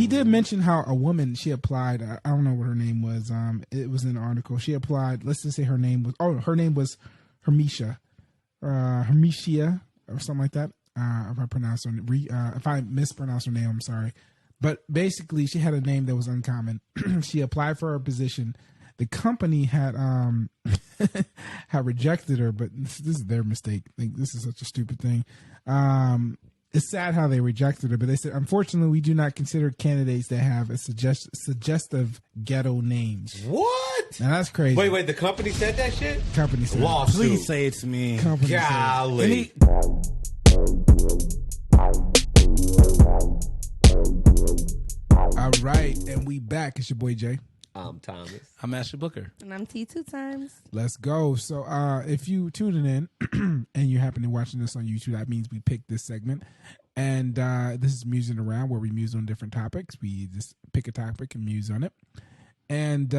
He did mention how a woman, she applied. I don't know what her name was. It was in the article. She applied. Let's just say her name was. Oh, her name was Hermetia, Hermetia, or something like that. If I mispronounce her name, I'm sorry. But basically, she had a name that was uncommon. She applied for her position. The company had had rejected her, but this is their mistake. Like, this is such a stupid thing. It's sad how they rejected her, but they said, unfortunately, we do not consider candidates that have a suggestive ghetto names. What? Now that's crazy. Wait, the company said that shit? Company said Lawsuit. Please say it to me. Company Golly. All right, and we back. It's your boy Jay. I'm Thomas. I'm Ashley Booker. And I'm T2 times. Let's go. So if you tuning in and you happen to be watching this on YouTube, that means we picked this segment. And this is Musing Around, where we muse on different topics. We just pick a topic and muse on it. And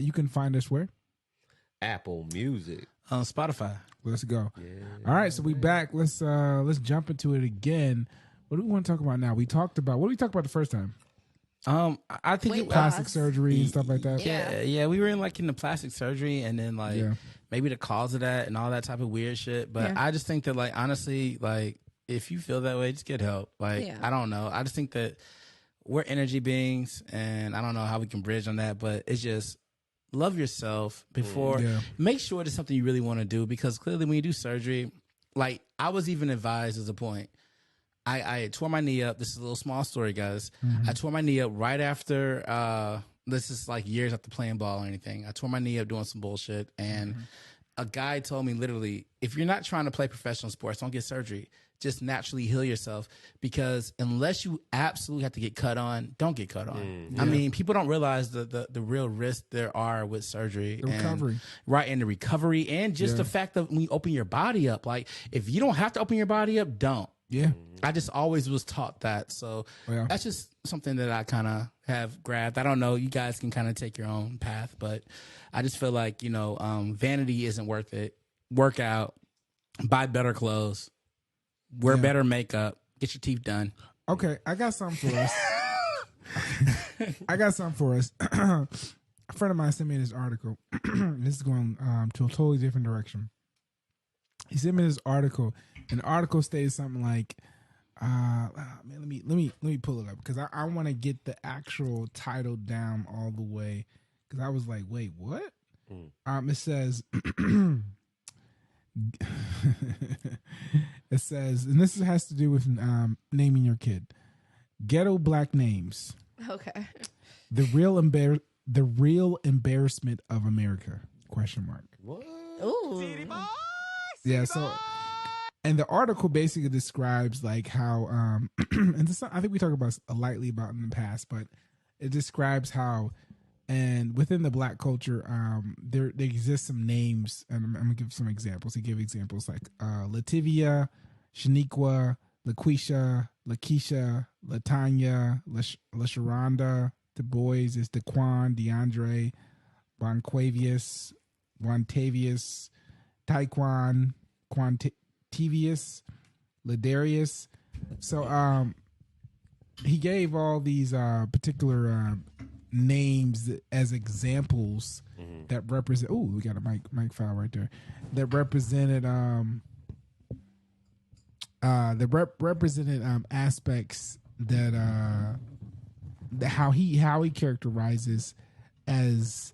you can find us where? Apple Music. On Spotify. Let's go. Yeah. All right, so we back. Let's jump into it again. What do we want to talk about now? What did we talk about the first time? I think Weight plastic surgery and stuff like that. Yeah, we were in the plastic surgery, and then maybe the cause of that and all that type of weird shit. But I just think that honestly, if you feel that way, just get help. I don't know. I just think that we're energy beings, and I don't know how we can bridge on that, but it's just love yourself before. Make sure it's something you really want to do, because clearly when you do surgery, I was even advised as a point. I tore my knee up. This is a little small story, guys. I tore my knee up right after, this is years after playing ball or anything. I tore my knee up doing some bullshit. And a guy told me literally, if you're not trying to play professional sports, don't get surgery. Just naturally heal yourself, because unless you absolutely have to get cut on, don't get cut on. I mean, people don't realize the real risk there are with surgery. The recovery. And the recovery, and just the fact that when you open your body up, if you don't have to open your body up, don't. Yeah. I just always was taught that. So that's just something that I kind of have grabbed. I don't know. You guys can kind of take your own path, but I just feel like, vanity isn't worth it. Work out, buy better clothes, wear better makeup, get your teeth done. Okay, I got something for us. A friend of mine sent me this article. This is going to a totally different direction. He sent me this article, and the article stated something like, let me pull it up, because I want to get the actual title down all the way, because I was like, wait, what? It says, and this has to do with naming your kid. Ghetto black names. Okay. The real embarrassment of America? ? What? Ooh. Yeah, so, and the article basically describes how, and this, I think we talked about lightly about in the past, but it describes how, and within the black culture, there exist some names, and I'm gonna give some examples. He gave examples like Lativia, Shaniqua, LaQuisha, Lakeisha, Latanya, LaSharonda. The boys is Daquan, DeAndre, Bonquavius, Tavius, Taekwon, Quantivius, Ladarius. So he gave all these particular names as examples that represent. Oh, we got a mic file right there that represented represented aspects that how he characterizes as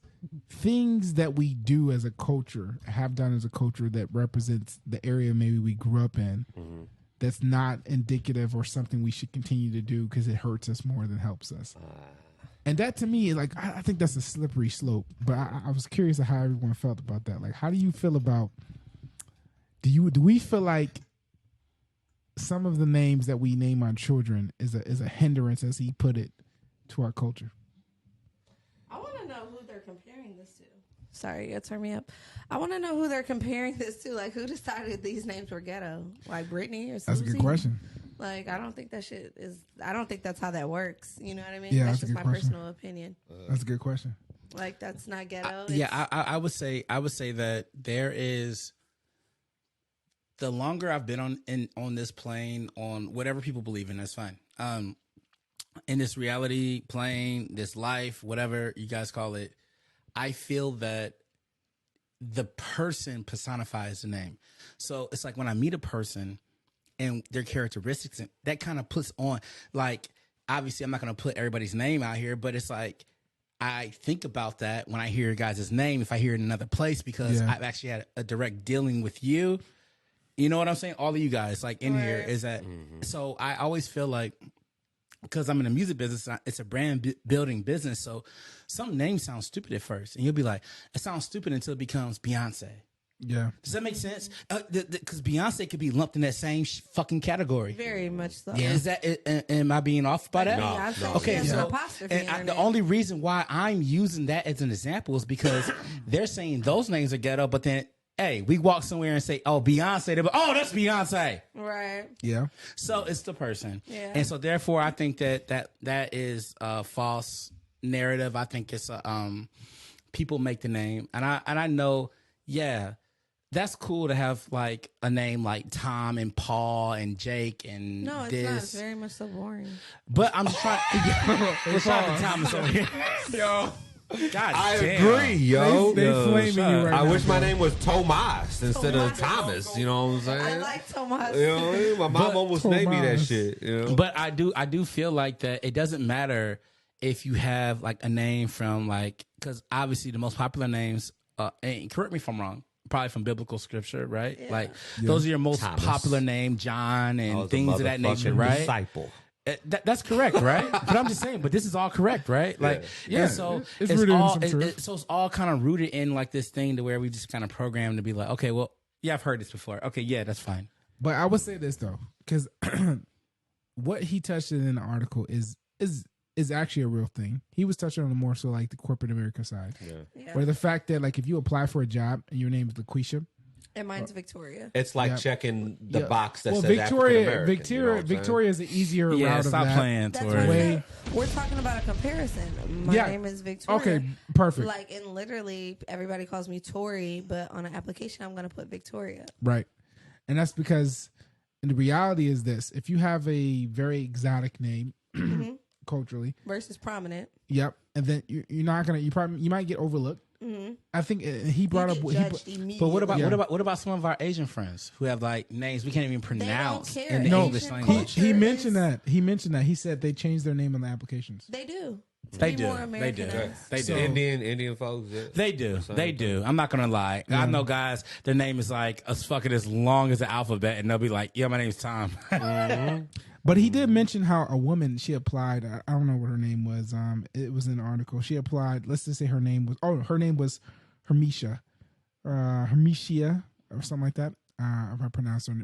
things that we do as a culture, have done as a culture, that represents the area maybe we grew up in, that's not indicative or something we should continue to do because it hurts us more than helps us. And that to me, I think that's a slippery slope. But I was curious of how everyone felt about that. How do you feel about? Do we feel like some of the names that we name our children is a hindrance, as he put it, to our culture? I want to know who they're comparing this to. Sorry, you turn me up. I want to know who they're comparing this to. Who decided these names were ghetto? Britney or Susie? That's a good question. I don't think that shit is. I don't think that's how that works. You know what I mean? Yeah, that's that's just a my good question. personal opinion. That's a good question. That's not ghetto. I would say that there is. The longer I've been on this plane, on whatever people believe in, that's fine. in this reality plane, this life, whatever you guys call it, I feel that the person personifies the name. So it's like when I meet a person and their characteristics, and that kind of puts on, like, obviously I'm not going to put everybody's name out here, but it's like I think about that when I hear your guys' name, if I hear it in another place, because I've actually had a direct dealing with you. You know what I'm saying? All of you guys, like, in here is that. So I always feel like, because I'm in the music business, it's a brand building business. So some names sound stupid at first, and you'll be like, it sounds stupid until it becomes Beyonce. Yeah. Does that make sense? Because Beyonce could be lumped in that same fucking category. Very much so. Yeah. Is that? Am I being off by that? No. Okay. So the only reason why I'm using that as an example is because they're saying those names are ghetto, but then, hey, we walk somewhere and say, "Oh, Beyonce," they're like, "Oh, that's Beyonce." Right. Yeah. So it's the person. Yeah. And so therefore, I think that is a false narrative. I think it's people make the name, and I know, that's cool to have like a name like Tom and Paul and Jake and no, it's this. not. It's very much so boring. But I'm just trying. What's up, Thomas over here? Yo. God I damn. agree, yo. They flaming you right now. I wish my name was Tomas instead of Thomas. You know what I'm saying? I like Tomas. You know what I mean? My mom almost named me that Tomas. shit. You know? But I do feel like that it doesn't matter if you have like a name from, like, because obviously the most popular names, and correct me if I'm wrong, probably from biblical scripture, right? Yeah. Like those are your most Thomas. popular name, John, I and was a things of that nature, motherfucking right? Disciple. That's correct, right? But I'm just saying, but this is all correct, right? Like, Yeah. and so It's rooted in all, some truth. so it's all kind of rooted in like this thing to where we just kind of programmed to be like, okay, well, yeah, I've heard this before. Okay, yeah, that's fine. But I would say this though, because what he touched in the article is actually a real thing. He was touching on the more so like the corporate America side, where the fact that like if you apply for a job and your name is LaQuisha, And mine's Victoria. It's like Yeah. checking the Yeah. box that says Victoria, African-American, Victoria, you know what I'm saying? Victoria is an easier Yeah, route of stop that. playing, That's Tori. what I Way- said. We're talking about a comparison. My Yeah. name is Victoria. Okay, perfect. Like, and literally, everybody calls me Tori, but on an application, I'm going to put Victoria. Right. And that's because, and the reality is this: if you have a very exotic name culturally, Versus prominent. yep, and then you're not gonna, you might get overlooked. I think he brought up. But what about Yeah. what about some of our Asian friends who have like names we can't even pronounce care. in the No, English Asian language? culture he is- mentioned that. He mentioned that. He said they changed their name on the applications. They do. To They be do. more They do. Americanized. They So- do. Indian folks. Yeah. They do. They do. I'm not gonna lie. I know guys. Their name is like as fucking as long as the alphabet, and they'll be like, "Yeah, my name's Tom." But he did mention how a woman, she applied. I don't know what her name was. It was in an article. She applied. Let's just say her name was. Oh, her name was Hermetia, Hermetia, or something like that. If I pronounce her,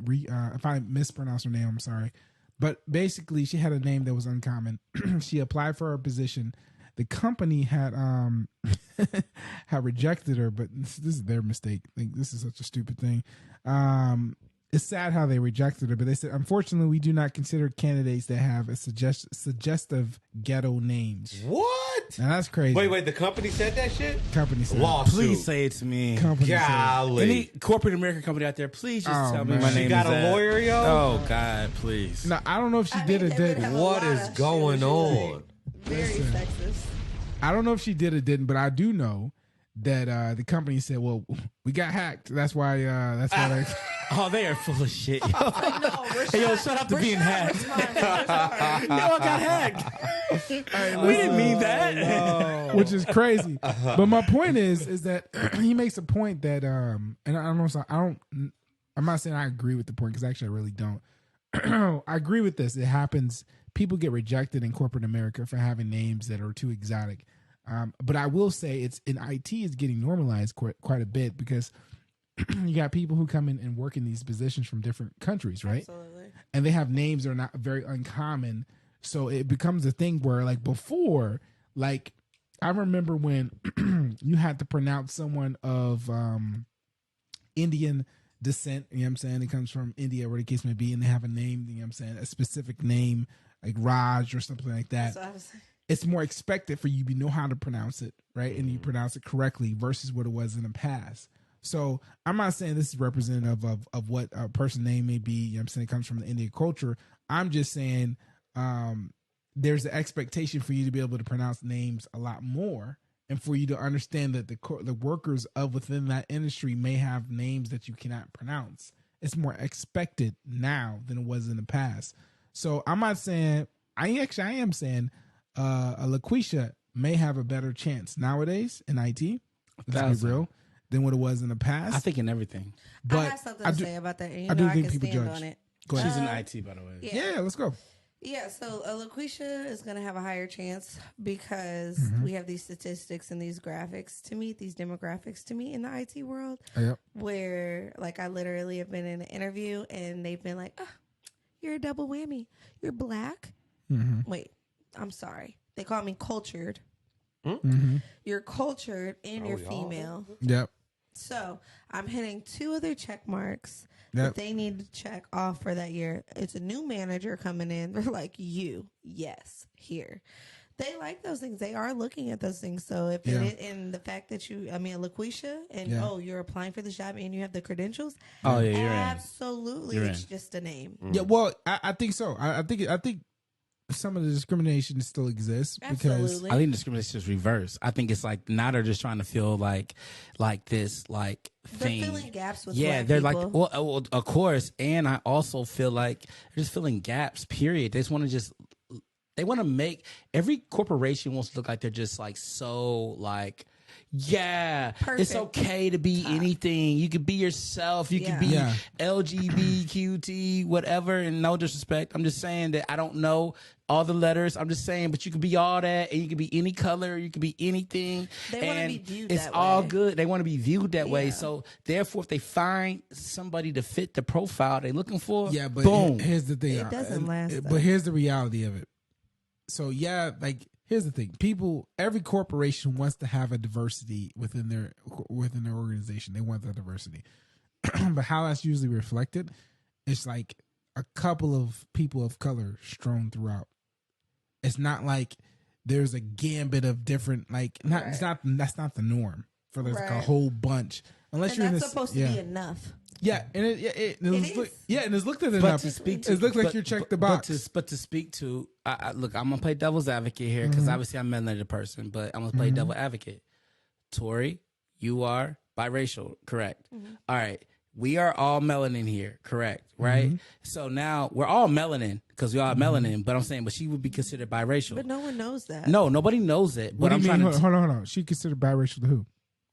if I mispronounce her name, I'm sorry. But basically, she had a name that was uncommon. She applied for her position. The company had had rejected her, but this is their mistake. Like, this is such a stupid thing. It's sad how they rejected her, but they said, unfortunately, we do not consider candidates that have a suggestive ghetto names. What? Now that's crazy. Wait. The company said that shit? Company said. Lawsuit. Please say it to me. Company said. Golly. Any corporate American company out there, please just Oh, tell me man. my She name. She got is a that. lawyer, yo? Oh God, please. No, I don't know if she I did mean, or they would didn't. have a What lot is of going shit. on? Very Listen. sexist. I don't know if she did or didn't, but I do know that the company said, "Well, we got hacked. That's why. They." Oh, they are full of shit. Yo, No, Rashad, Hey, yo, shut up to being hacked. responded. I got hacked. We didn't mean that. Which is crazy. But my point is that he makes a point that and I'm not saying I agree with the point, because actually I really don't. I agree with this. It happens. People get rejected in corporate America for having names that are too exotic. But I will say it's in IT is getting normalized quite a bit, because you got people who come in and work in these positions from different countries, right? Absolutely. And they have names that are not very uncommon. So it becomes a thing where, like, before, like, I remember when you had to pronounce someone of Indian descent, you know what I'm saying? It comes from India, where the case may be, and they have a name, you know what I'm saying? A specific name, like Raj or something like that. So I was like, It's more expected for you to know how to pronounce it, right? And you pronounce it correctly versus what it was in the past. So I'm not saying this is representative of what a person's name may be. You know what I'm saying? It comes from the Indian culture. I'm just saying there's an expectation for you to be able to pronounce names a lot more, and for you to understand that the workers of within that industry may have names that you cannot pronounce. It's more expected now than it was in the past. So I'm not saying, I am saying a LaQuisha may have a better chance nowadays in IT, let's be real, than what it was in the past. I think in everything. But I have something to say about that. And you know, I think people judge on it. Go ahead. She's in IT, by the way. Yeah, let's go. Yeah, so LaQuisha is going to have a higher chance because we have these statistics and these graphics to meet, these demographics to meet in the IT world. Yep. Where, like, I literally have been in an interview and they've been like, you're a double whammy. You're black. Wait, I'm sorry. They call me cultured. You're cultured and you're female. Yep. So I'm hitting 2 other check marks that they need to check off for that year. It's a new manager coming in. They're like, yes, here. They like those things. They are looking at those things. So if and the fact that LaQuisha, and you're applying for the job and you have the credentials. Oh yeah, you're absolutely. It's just a name. Yeah, well, I think so. I think some of the discrimination still exists because I think discrimination is reverse. I think it's like now they're just trying to feel like this like thing. They're filling gaps with they're people. like well, of course, and I also feel like they're just filling gaps. Period. They just want to they want to make every corporation wants to look like they're just like so like. Yeah, perfect. It's okay to be anything. You could be yourself. You could be LGBTQT, whatever. And no disrespect, I'm just saying that I don't know all the letters. I'm just saying, but you could be all that, and you could be any color. You could be anything. They want to be viewed it's that all way. good. They want to be viewed that way. So therefore, if they find somebody to fit the profile they're looking for, but boom. Here's the thing. It doesn't last. But here's the reality of it. So here's the thing. Every corporation wants to have a diversity within their organization. They want that diversity. But how that's usually reflected, it's like a couple of people of color strewn throughout. It's not like there's a gambit of different, that's not the norm for like a whole bunch. Unless you're supposed to be enough. Yeah, and and it's looked at enough. It looks like you checked the box. But to speak to, look, I'm gonna play devil's advocate here because obviously I'm a melanated person, but I'm gonna play devil advocate. Tori, you are biracial, correct? All right, we are all melanin here, correct? Right? So now we're all melanin because we all have melanin. But I'm saying, but she would be considered biracial. But no one knows that. No, nobody knows it. What But do you mean? Hold on. She considered biracial to who?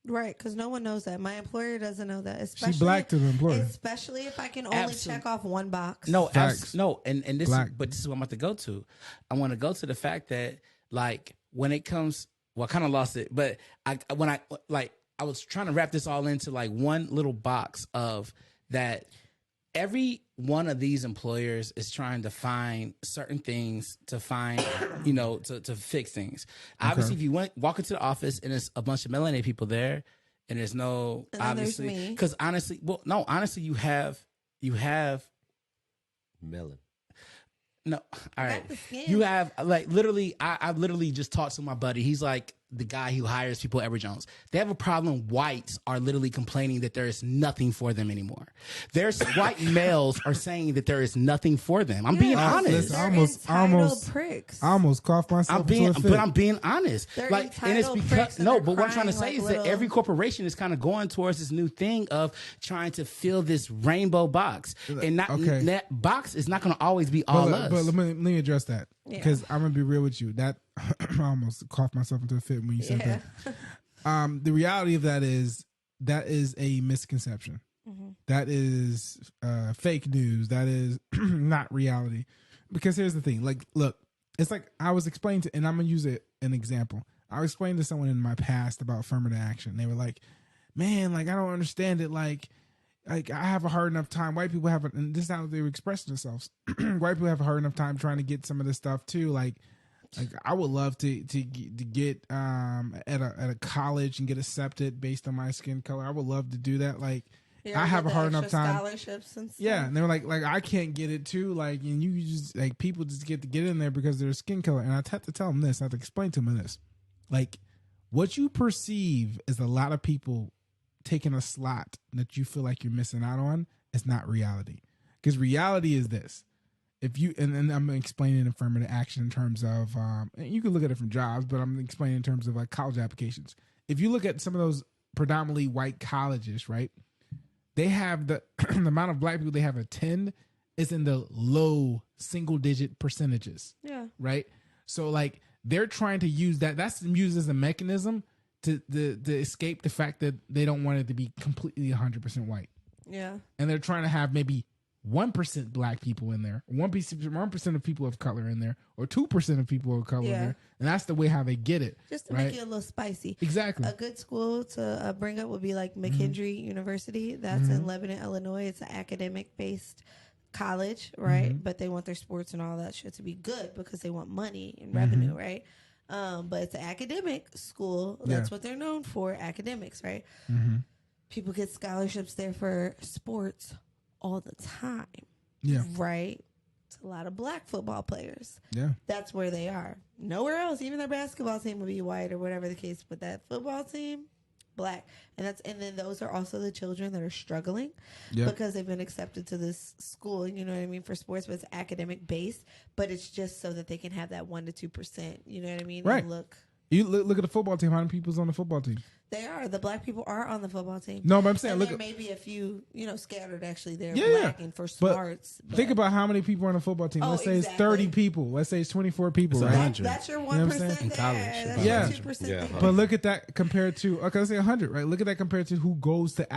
Right, because no one knows that. My employer doesn't know that. Especially, she's black to the employer. Especially if I can only check off one box. No, and this is what I'm about to go to. I want to go to the fact that like when it comes, I kind of lost it, but I was trying to wrap this all into like one little box of that. Every one of these employers is trying to find certain things to find, to fix things. Okay. Obviously, if you walk into the office and there's a bunch of melanated people there, and there's no obviously because honestly, you have melon. No, all right. You have like literally. I've literally just talked to my buddy. He's like the guy who hires people at Edward Jones. They have a problem. Whites are literally complaining that there is nothing for them anymore. There's white males are saying that there is nothing for them. I'm being honest. Listen, I almost coughed myself. I'm being honest. They're and it's because but what I'm trying to say is that every corporation is kind of going towards this new thing of trying to fill this rainbow box, and that box is not going to always be all us. But let me address that because I'm gonna be real with you. That I almost coughed myself into a fit when you said that. The reality of that is a misconception. That is fake news. That is not reality. Because here's the thing. Like, look, it's like I was explaining to, and I'm gonna use an example. I was explaining to someone in my past about affirmative action. They were like, "Man, like I don't understand it. Like I have a hard enough time. White people have, and this is how they were expressing themselves. White people have a hard enough time trying to get some of this stuff too. Like I would love to get at a college and get accepted based on my skin color. I would love to do that. Like I have a hard enough time. Scholarships and stuff. Yeah, and they were like I can't get it too. Like, and you just like people just get in there because of their skin color. And I have to tell them this. I have to explain to them this. Like what you perceive is a lot of people taking a slot that you feel like you're missing out on is not reality. Because reality is this. if you and I'm explaining affirmative action in terms of and you can look at it from jobs, but I'm explaining in terms of like college applications. If you look at some of those predominantly white colleges, right, they have the amount of black people they have attend is in the low single digit percentages. Yeah. Right. So like they're trying to use that. That's used as a mechanism to escape the fact that they don't want it to be completely 100% white. Yeah. And they're trying to have maybe 1% black people in there, 1% of people of color in there, or 2% of people of color in there. And that's the way how they get it. Just to make it a little spicy. Exactly. A good school to bring up would be like McKendree University. That's in Lebanon, Illinois. It's an academic-based college, right? But they want their sports and all that shit to be good because they want money and revenue, right? But it's an academic school. That's what they're known for, academics, right? People get scholarships there for sports all the time. Yeah. Right? It's a lot of black football players. Yeah. That's where they are. Nowhere else. Even their basketball team would be white or whatever the case. But that football team, black. And then those are also the children that are struggling because they've been accepted to this school, you know what I mean, for sports, but it's academic based. But it's just so that they can have that 1% to 2%. You know what I mean? Right. And You look at the football team. How many people's on the football team? They are. The black people are on the football team. No, but I'm saying, and look, there may be a few, scattered actually. They're black and for but smarts. But think about how many people are on the football team. Let's say it's 30 people. Let's say it's 24 people, right? That's your 1% you know what I'm saying? in college. That's your 2% there. But look at that compared to, okay, let's say 100, right? Look at that compared to who goes to the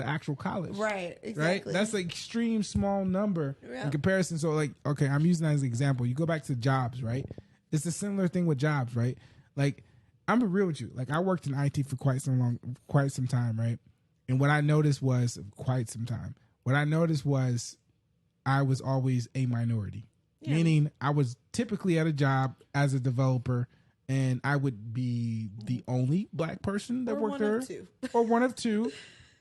actual college. Right, exactly. Right? That's an extreme small number in comparison. So like, okay, I'm using that as an example. You go back to jobs, right? It's a similar thing with jobs, right? Like, I'm be real with you. Like I worked in IT for quite some time, right? And what I noticed was I was always a minority. Yeah. Meaning I was typically at a job as a developer and I would be the only black person that worked there. Or one of two.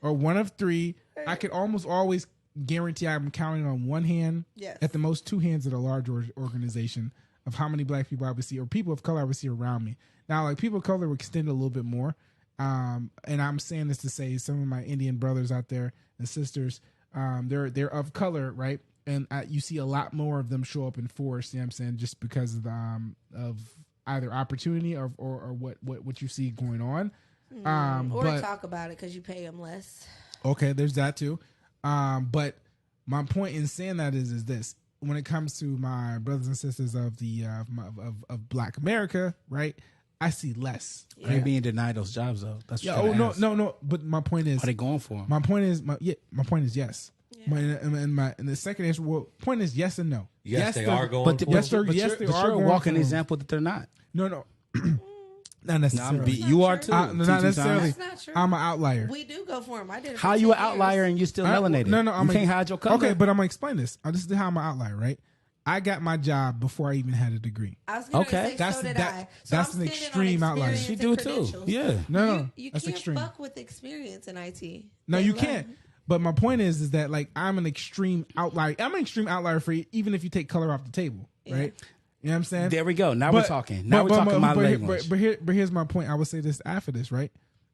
Or one of three. Right. I could almost always guarantee I'm counting on one hand, at the most two hands at a large organization of how many black people I would see or people of color I would see around me. Now, like people of color will extend a little bit more. And I'm saying this to say some of my Indian brothers out there and sisters, they're of color, right? And you see a lot more of them show up in force, you know what I'm saying, just because of either opportunity or what you see going on. Or talk about it because you pay them less. Okay, there's that too. But my point in saying that is this. When it comes to my brothers and sisters of the of Black America, right? I see less. Yeah. They're being denied those jobs though. That's no. But my point is, are they going for them? My point is, yes. Yeah. And the second answer, point is yes and no. Yes, they are going. But you're a walking example that they're not. No. Not necessarily. You are too. Not necessarily. That's not true. I'm an outlier. We do go for them. I did it. How you an outlier and you still melanated? No. You can't hide your color. Okay, but I'm gonna explain this. This is how I'm an outlier, right? I got my job before I even had a degree. I was gonna say, that's so did I. So that's I'm an extreme outlier. She do too. Yeah. No. You that's can't extreme. fuck with experience in IT. No, you can't. But my point is that like I'm an extreme outlier. I'm an extreme outlier for you, even if you take color off the table, right? You know what I'm saying? There we go. Now we're talking. Now we're talking my language. But here's my point. I would say this after this, right?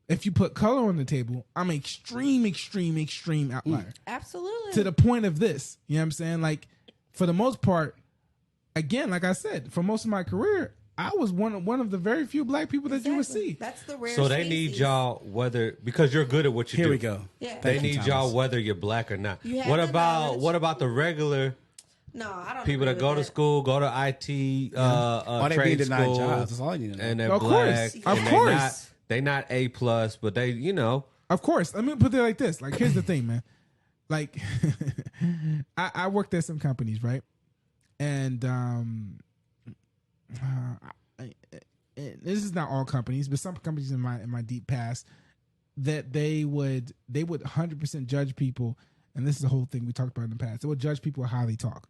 If you put color on the table, I'm an extreme outlier. Absolutely. To the point of this, you know what I'm saying? Like, for the most part, again, like I said, for most of my career, I was one of the very few black people that you would see. That's the rare. So they need y'all because you're good at what you do. Here we go. Yeah. They need y'all whether you're black or not. What about the regular? No, I don't. People that go to school, go to IT, trade school, jobs. That's all you need to know. And they're of black. Of course. They not A+, but they, Of course. Let me put it like this. Like, here's the thing, man. Like, I worked at some companies, right? And this is not all companies, but some companies in my deep past that they would 100% judge people. And this is the whole thing we talked about in the past. They would judge people how they talk.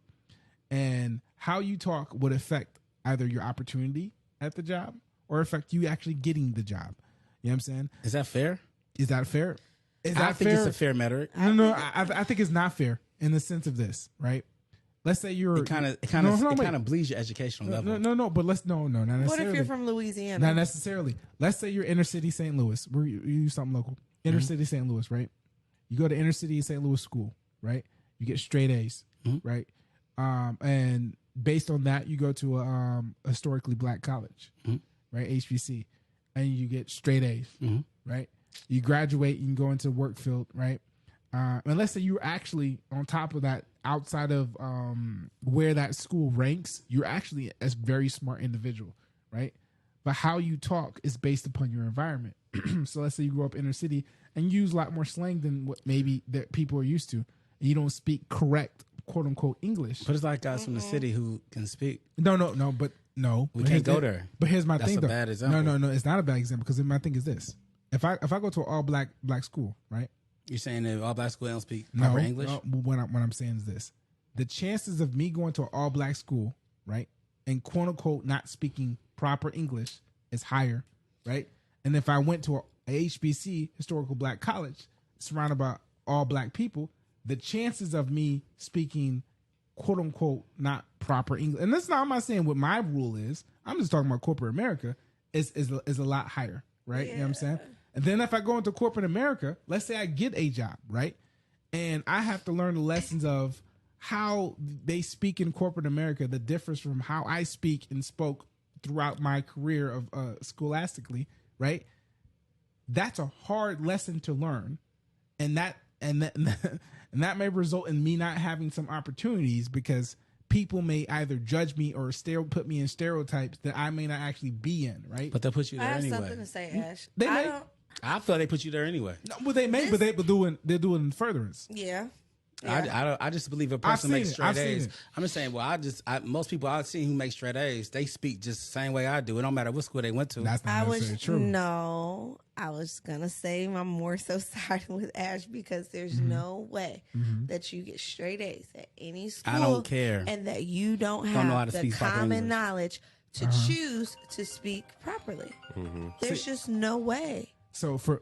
And how you talk would affect either your opportunity at the job or affect you actually getting the job. You know what I'm saying? Is that fair? Is that fair? I think it's a fair matter. No, I think it's not fair in the sense of this, right? Let's say you're it kind of bleeds your educational level. No, but not necessarily. What if you're from Louisiana? Not necessarily. Let's say you're inner city St. Louis. We use something local. Inner city St. Louis, right? You go to inner city St. Louis school, right? You get straight A's, right? And based on that, you go to a historically black college, right? HBC, and you get straight A's, right? You graduate, you can go into work field, right? And let's say you're actually on top of that, outside of where that school ranks, you're actually a very smart individual, right? But how you talk is based upon your environment. So let's say you grow up inner city and you use a lot more slang than what maybe that people are used to, and you don't speak correct, quote unquote, English. But it's like guys from the city who can speak. No. We can't go there. But here's my thing, though. That's a bad example. No, it's not a bad example, because my thing is this: if I go to an all black school, right? You're saying that all black school don't speak proper English? No, what I'm saying is this: the chances of me going to an all black school, right, and quote unquote not speaking proper English is higher, right? And if I went to a HBC, historical black college, surrounded by all black people, the chances of me speaking quote unquote not proper English, and I'm not saying what my rule is, I'm just talking about corporate America, is a lot higher, right? Yeah. You know what I'm saying? And then if I go into corporate America, let's say I get a job, right? And I have to learn the lessons of how they speak in corporate America, the difference from how I speak and spoke throughout my career of scholastically, right? That's a hard lesson to learn. And that may result in me not having some opportunities, because people may either judge me or put me in stereotypes that I may not actually be in, right? But they'll put you there anyway. I have something to say, Ash. I thought they put you there anyway. No, but they may, but they're doing in furtherance. Yeah. I just believe a person makes straight A's. I'm just saying, most people I've seen who make straight A's, they speak just the same way I do. It don't matter what school they went to. That's not necessarily true. No, I was going to say I'm more so siding with Ash, because there's no way that you get straight A's at any school. I don't care. And that you don't have the common knowledge to choose to speak properly. There's just no way. So go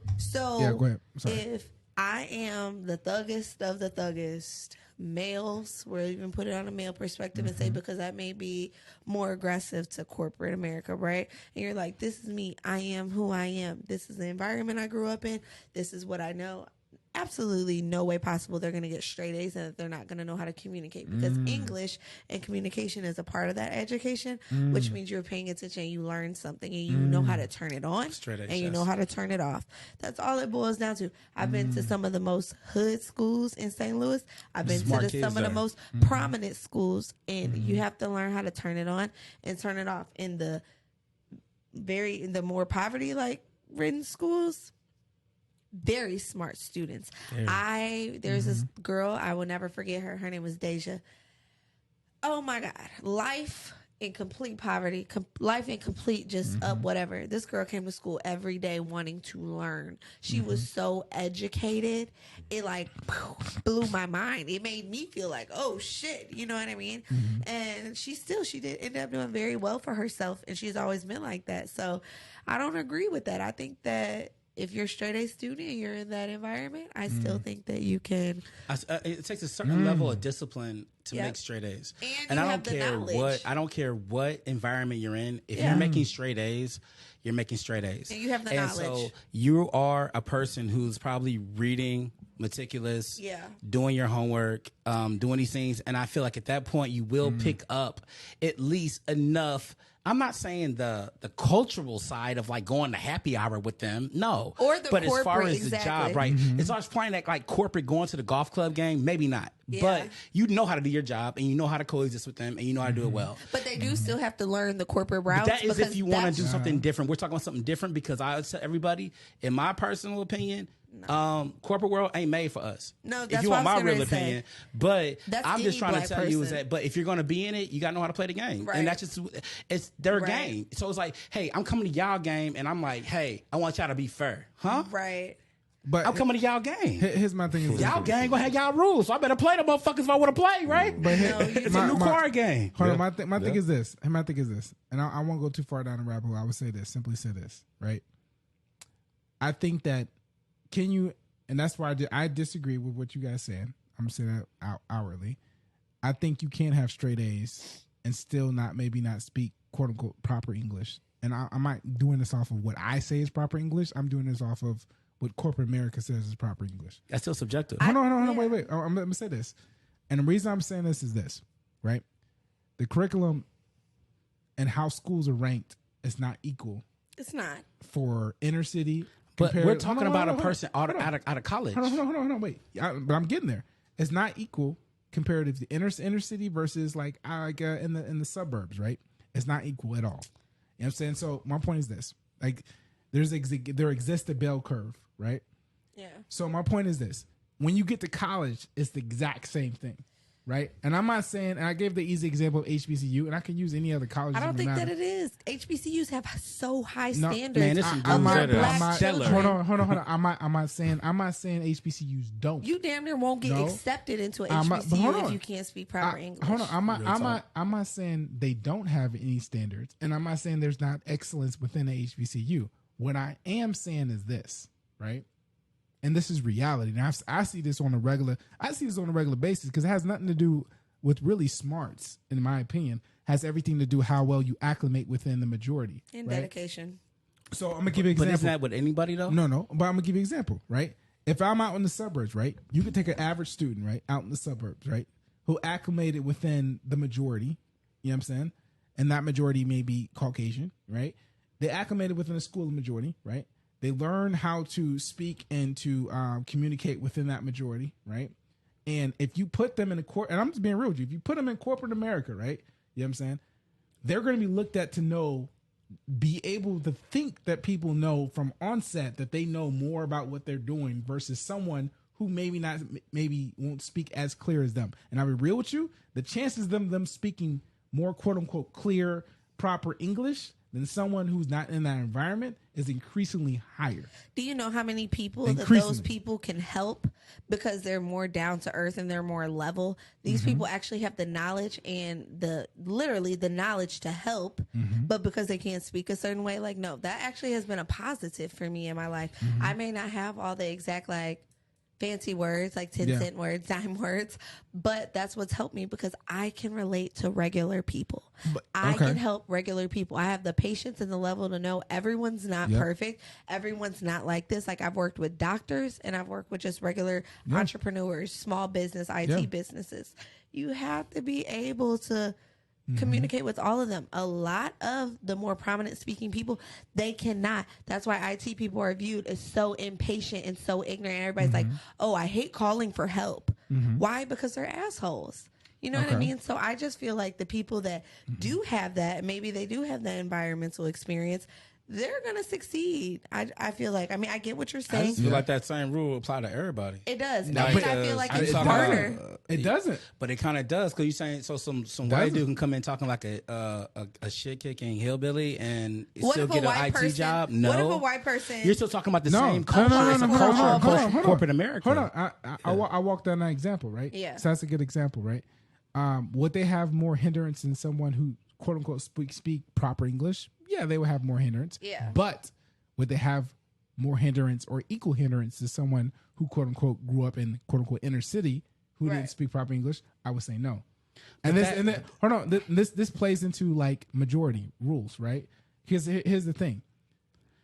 ahead. Sorry. If I am the thuggest of the thuggest males, we'll even put it on a male perspective and say, because that may be more aggressive to corporate America, right? And you're like, this is me. I am who I am. This is the environment I grew up in. This is what I know. Absolutely no way possible they're going to get straight A's and that they're not going to know how to communicate, because English and communication is a part of that education, which means you're paying attention, you learn something, and you know how to turn it on and you know how to turn it off. That's all it boils down to. I've been to some of the most hood schools in St. Louis. I've been to some of the most prominent schools, and you have to learn how to turn it on and turn it off. In the more poverty like ridden schools, very smart students. There's this girl, I will never forget her. Her name was Deja. Oh my God. Life in complete poverty, life in complete just up whatever. This girl came to school every day wanting to learn. She was so educated. It blew my mind. It made me feel like, oh shit, you know what I mean? And she did end up doing very well for herself, and she's always been like that. So I don't agree with that. I think that if you're a straight A student and you're in that environment, I still think that you can. It takes a certain level of discipline to make straight A's, and I don't care what environment you're in. If you're making straight A's, you're making straight A's, and you have the knowledge. So you are a person who's probably reading, meticulous, doing your homework, doing these things, and I feel like at that point you will pick up at least enough. I'm not saying the cultural side of going to happy hour with them, no. Or the but corporate, as far as the job, right? As far as playing that corporate going to the golf club game, maybe not. Yeah. But you know how to do your job, and you know how to coexist with them, and you know how to do it well. But they do still have to learn the corporate routes. But that is if you want to do something different. We're talking about something different, because I would tell everybody, in my personal opinion, corporate world ain't made for us. No, that's if you what want my real opinion. But that's I'm just trying to tell you is person. that, but if you're going to be in it, you got to know how to play the game. Right. And that's just, it's their game. So it's like, hey, I'm coming to y'all game, and I'm like, hey, I want y'all to be fair. Huh? Right. But I'm coming to y'all game. Here's my thing: is y'all gang gonna have y'all rules, so I better play the motherfuckers if I want to play, right? But it's a new card game. Hold on, my thing is this. My thing is this, and I won't go too far down the rabbit hole. I would say this, simply say this, right? I think that and that's why I disagree with what you guys saying. I'm gonna say that outwardly. I think you can have straight A's and still not speak quote unquote proper English. And I'm not doing this off of what I say is proper English. I'm doing this off of what corporate America says is proper English. That's still subjective. Hold on, wait. I'm gonna say this, and the reason I'm saying this is this: right? The curriculum and how schools are ranked is not equal. It's not. For inner city. But we're talking about a person out of college. Hold on, wait. But I'm getting there. It's not equal comparative to inner city versus like in the suburbs, right? It's not equal at all. You know what I'm saying? So my point is this. Like there exists a bell curve, right? Yeah. So my point is this. When you get to college, it's the exact same thing. Right? And I'm not saying, and I gave the easy example of HBCU, and I can use any other college. I don't think that it is. HBCUs have so high standards. Man, this is hold on. I'm not saying HBCUs don't. You damn near won't get accepted into an HBCU if you can't speak proper English. Hold on. I'm not saying they don't have any standards, and I'm not saying there's not excellence within the HBCU. What I am saying is this, right? And this is reality. And I see this on a regular basis because it has nothing to do with really smarts, in my opinion. Has everything to do how well you acclimate within the majority. And right? Dedication. So I'm going to give you an example. But isn't that with anybody, though? No. But I'm going to give you an example, right? If I'm out in the suburbs, right? You could take an average student, right? Out in the suburbs, right? Who acclimated within the majority. You know what I'm saying? And that majority may be Caucasian, right? They acclimated within a school of majority, right? They learn how to speak and to communicate within that majority, right? And if you put them in and I'm just being real with you, if you put them in corporate America, right? You know what I'm saying? They're going to be looked at to be able to think that people know from onset that they know more about what they're doing versus someone who maybe won't speak as clear as them. And I'll be real with you, the chances of them speaking more quote unquote clear, proper English than someone who's not in that environment is increasingly higher. Do you know how many people that those people can help because they're more down to earth and they're more level? These people actually have the knowledge and the knowledge to help, but because they can't speak a certain way, like, no, that actually has been a positive for me in my life. I may not have all the exact fancy words, like 10-cent words, dime words, but that's what's helped me because I can relate to regular people. I can help regular people. I have the patience and the level to know everyone's not perfect. Everyone's not like this. Like I've worked with doctors and I've worked with just regular entrepreneurs, small business, IT businesses. You have to be able to communicate with all of them. A lot of the more prominent speaking people, they cannot. That's why IT people are viewed as so impatient and so ignorant. Everybody's like, oh, I hate calling for help. Why? Because they're assholes. You know what I mean? So I just feel like the people that do have that, maybe they do have that environmental experience, they're going to succeed. I feel like, I mean, I get what you're saying. I just feel like that same rule apply to everybody. It does. I feel like it's harder. It doesn't. But it kind of does because you're saying, so some white dude can come in talking like a shit-kicking hillbilly and still get an IT job? No. What if a white person... You're still talking about the same culture. It's a culture of corporate America. Hold on. I walked down that example, right? Yeah. So that's a good example, right? Would they have more hindrance than someone who, quote unquote, speak proper English? Yeah, they would have more hindrance. Yeah. But would they have more hindrance or equal hindrance to someone who, quote unquote, grew up in, quote unquote, inner city who didn't speak proper English? I would say no. And this plays into like majority rules, right? Here's the thing.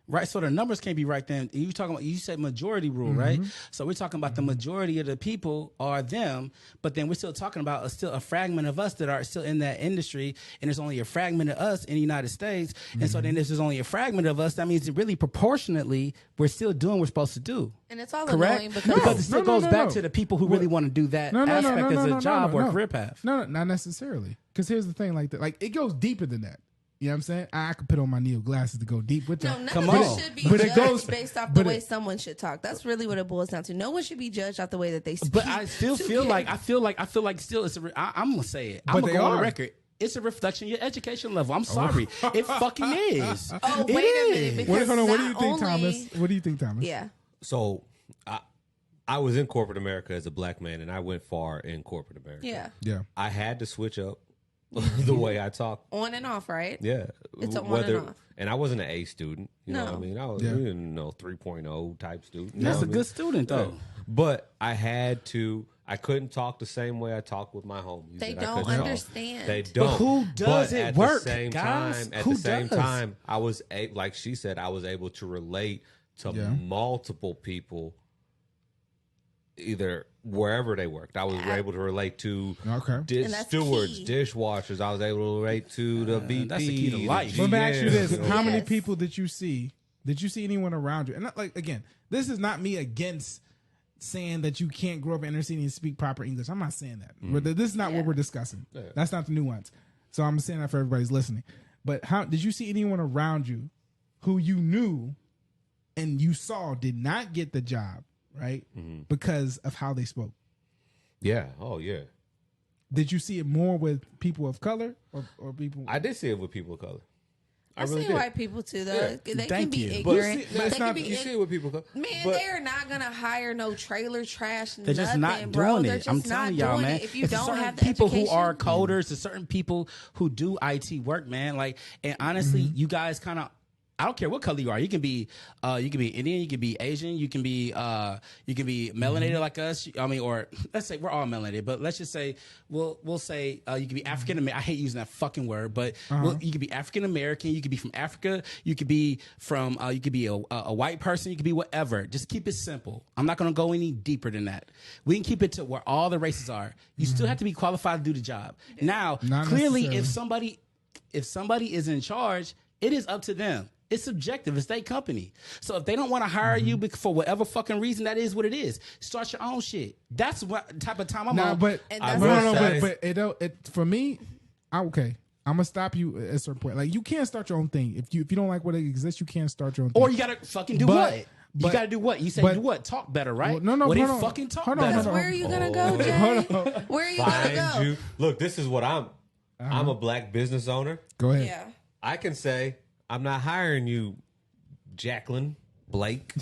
Right, so the numbers can't be right then. You said majority rule, right? So we're talking about the majority of the people are them, but then we're still talking about still a fragment of us that are still in that industry, and there's only a fragment of us in the United States, and so then this is only a fragment of us. That means that really proportionately, we're still doing what we're supposed to do. And it's all correct annoying because it still goes back to the people who really want to do that aspect as a job or career path. No, not necessarily. Because here's the thing, like it goes deeper than that. You know what I'm saying? I could put on my Neo glasses to go deep with that. No, none of this should be judged based off the way someone should talk. That's really what it boils down to. No one should be judged off the way that they speak. But I still feel like still it's I'm gonna say it. I'm gonna go on the record. It's a reflection of your education level. I'm sorry. It fucking is. Oh, wait a minute. Hold on. What do you think, Thomas? What do you think, Thomas? Yeah. So I was in corporate America as a black man, and I went far in corporate America. Yeah. I had to switch up the way I talk. On and off, right? Yeah. It's on and off. And I wasn't an A student. You know what I mean? I was 3.0 type student. That's a good student, though. But I couldn't talk the same way I talk with my homies. They don't understand. They don't. But who does it work, guys? At the same time, I was, like she said, I was able to relate to multiple people either wherever they worked. I was able to relate to stewards, key. dishwashers. I was able to relate to the VP. That's the key to life. Let me ask you this: how many people did you see? Did you see anyone around you? And not, like, again, this is not me against saying that you can't grow up in inner city and speak proper English. I'm not saying that. This is not what we're discussing. Yeah. That's not the nuance. So I'm saying that for everybody's listening. But how did you see anyone around you who you knew and you saw did not get the job, right? Because of how they spoke? Yeah. Oh, yeah. Did you see it more with people of color or people? I did see it with people of color. I've seen white people too, though. Yeah. They can be ignorant. But see, you see it with people. Man, they're not gonna hire no trailer trash. They're just not bro. doing They're it. just I'm telling y'all, man. If you don't have the people education, who are coders, there's certain people who do IT work, man. Like, and honestly, you guys kind of. I don't care what color you are. You can be Indian, you can be Asian, you can be melanated like us. I mean, or let's say we're all melanated, but let's just say we'll say you can be African American. I hate using that fucking word, but you can be African American. You could be from Africa. You could be from you could be a white person. You could be whatever. Just keep it simple. I'm not going to go any deeper than that. We can keep it to where all the races are. You still have to be qualified to do the job. Now, clearly, if somebody is in charge, it is up to them. It's subjective. It's their company. So if they don't want to hire you for whatever fucking reason, that is what it is. Start your own shit. That's what type of time I'm on. But for me, okay. I'm gonna stop you at a certain point. Like, you can't start your own thing. If you don't like what exists, you can't start your own thing. Or you gotta fucking do what? You gotta do what? You say do what? Talk better, right? Well, no. Fucking talk better. Where are you gonna go, Jay? Where are you gonna go? Look, this is what I'm a black business owner. Go ahead. Yeah. I can say, I'm not hiring you, Jacqueline, Blake,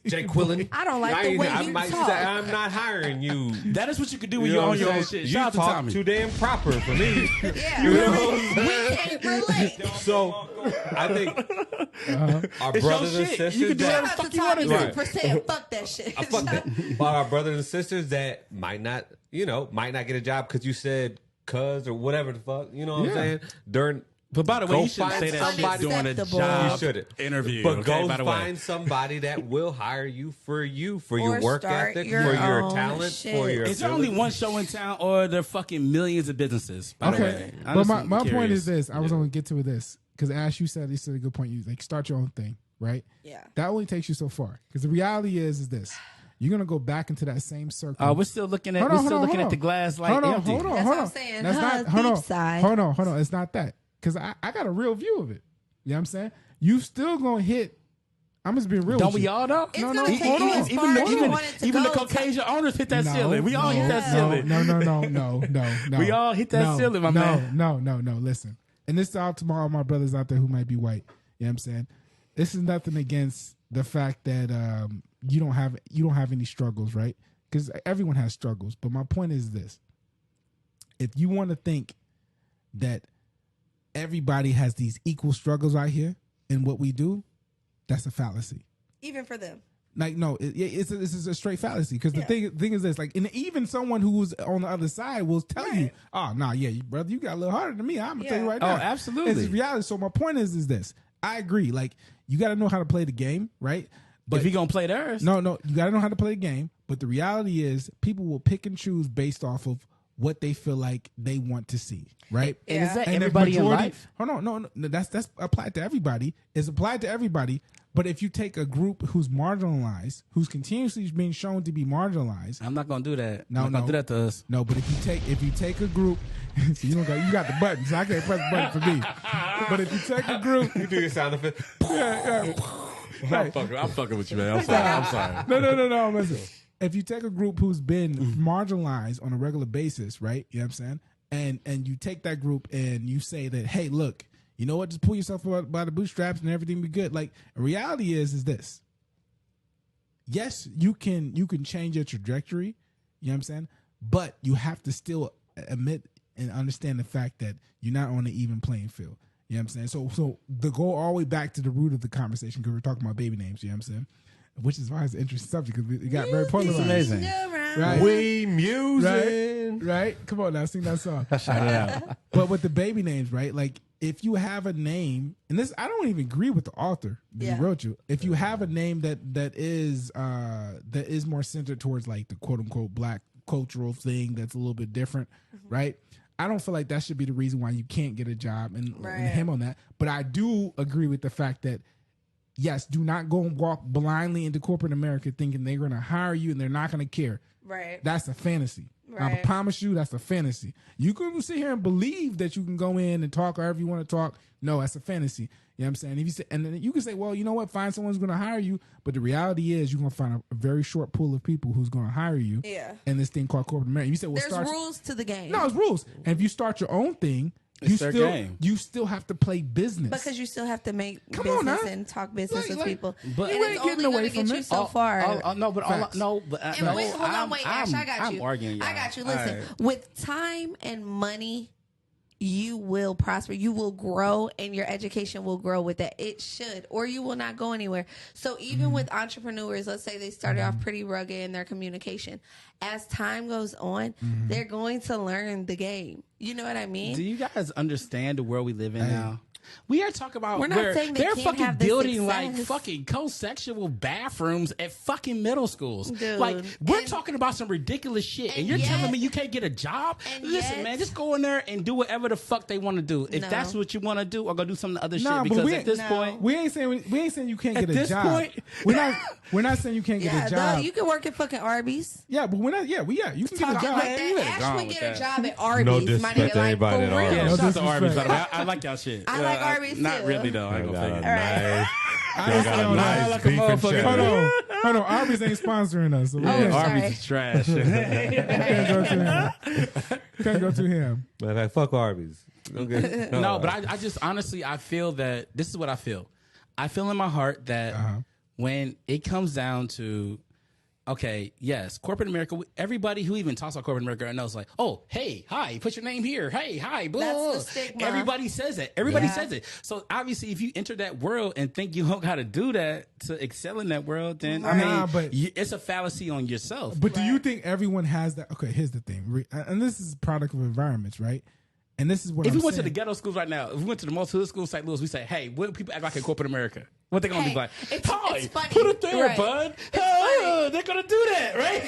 Jay Quillen. I don't like the way you talk. I'm not hiring you. That is what you could do when you're on your own shit. Shout out to Tommy. Too damn proper for me. Yeah. We can't relate. So I think our brothers and sisters. You can do whatever the fuck you want to do. Fuck that shit. Fuck that. But our brothers and sisters that might not get a job because you said cuz or whatever the fuck. You know what I'm saying? But by the way, you shouldn't say that shit doing a job interview. But go find somebody that will hire you for your work ethic, for your talent, for your. Is there only one show in town, or there fucking millions of businesses? By the way, but my point is this: I was going to get to this because Ash, you said a good point. You like start your own thing, right? Yeah. That only takes you so far because the reality is this. You're gonna go back into that same circle. We're still looking at the glass like empty. Hold on. That's what I'm saying. That's not. Hold on. It's not that. Because I got a real view of it. You know what I'm saying? You still going to hit. I'm just being real. Don't we all though? No. Even the Caucasian owners hit that ceiling. We all hit that ceiling. No. We all hit that ceiling, my man. No. Listen. And this is all to all my brothers out there who might be white. You know what I'm saying? This is nothing against the fact that you don't have any struggles, right? Because everyone has struggles. But my point is this. If you want to think that everybody has these equal struggles out here in what we do, that's a fallacy. Even for them. Like, no, it's a straight fallacy. Because the thing is this, like, and even someone who's on the other side will tell you, oh, nah, brother, you got a little harder than me. I'm going to tell you right now. Oh, absolutely. It's reality. So my point is this. I agree. Like, you got to know how to play the game, right? But if you're going to play theirs. No, you got to know how to play the game. But the reality is people will pick and choose based off of what they feel like they want to see, right? And is that everybody in life? Hold on, no, that's applied to everybody. It's applied to everybody. But if you take a group who's marginalized, who's continuously being shown to be marginalized, I'm not gonna do that. No, I'm not gonna do that to us. No, but if you take a group, so you got the button, so I can't press the button for me. But if you take a group, you do your sound effect. Yeah. I'm fucking with you, man. I'm sorry. No. Listen. If you take a group who's been marginalized on a regular basis, right? You know what I'm saying? And you take that group and you say that, hey, look, you know what? Just pull yourself by the bootstraps and everything be good. Like, the reality is this. Yes, you can change your trajectory. You know what I'm saying? But you have to still admit and understand the fact that you're not on an even playing field. You know what I'm saying? So to go all the way back to the root of the conversation, because we're talking about baby names, you know what I'm saying? Which is why it's an interesting subject because it got very polarized. It's amazing. Right? We musing. Right? Come on now, sing that song. Shout it out. But with the baby names, right? Like, if you have a name, and this, I don't even agree with the author that who wrote you. If you have a name that is more centered towards like the quote unquote black cultural thing that's a little bit different, right? I don't feel like that should be the reason why you can't get a job and him on that. But I do agree with the fact that, yes, do not go and walk blindly into corporate America thinking they're going to hire you and they're not going to care. Right. That's a fantasy. Right. I promise you that's a fantasy. You can sit here and believe that you can go in and talk however you want to talk. No, that's a fantasy. You know what I'm saying? If you say, and then you can say, well, you know what? Find someone who's going to hire you. But the reality is you're going to find a very short pool of people who's going to hire you. Yeah. And this thing called corporate America. You say, well, there's rules to the game. No, it's rules. And if you start your own thing, you still have to play business because you still have to make business and talk business with people. But and it's only going to get you so far. Hold on, wait, Ash, I got you. I'm arguing. I got you. Listen, with time and money, you will prosper. You will grow, and your education will grow with that. It should, or you will not go anywhere. So even with entrepreneurs, let's say they started off pretty rugged in their communication. As time goes on, they're going to learn the game. You know what I mean? Do you guys understand the world we live in now? We are talking about We're not saying they're can't fucking have the building success. like fucking co-sexual bathrooms at fucking middle schools. Dude. Like we're talking about some ridiculous shit, and you're telling me you can't get a job? Listen, man, just go in there and do whatever the fuck they want to do. If that's what you want to do, or go do some other shit. Because at this point, we ain't saying you can't get a job. Point, we're not saying you can't get a job. You can work at fucking Arby's. Yeah, but we're not. Yeah, you can get a job. Like that. Ash would get a job at Arby's. No disrespect to anybody at Arby's. Yeah, shout out to Arby's. I like y'all shit. I like Arby's too. Not really though. I ain't gonna fake it. I got a nice beef and cheddar. Hold on. Arby's ain't sponsoring us. So Arby's is trash. Can't go to him. But I fuck Arby's. No, but I just honestly, I feel that this is what I feel. I feel in my heart that when it comes down to, okay, yes, corporate America, everybody who even talks about corporate America knows like, oh, hey, hi, put your name here. Hey, hi, blah. That's the stigma. Everybody says it. Everybody says it. So obviously, if you enter that world and think you don't got to do that to excel in that world, then it's a fallacy on yourself. But do you think everyone has that? Okay, here's the thing. And this is a product of environments, right? And this is what if we went to the ghetto schools right now, if we went to the most hood schools, St. Louis, we say, hey, what do people act like in corporate America? What they gonna be like? It's funny. Put it there, bud. They're gonna do that, right?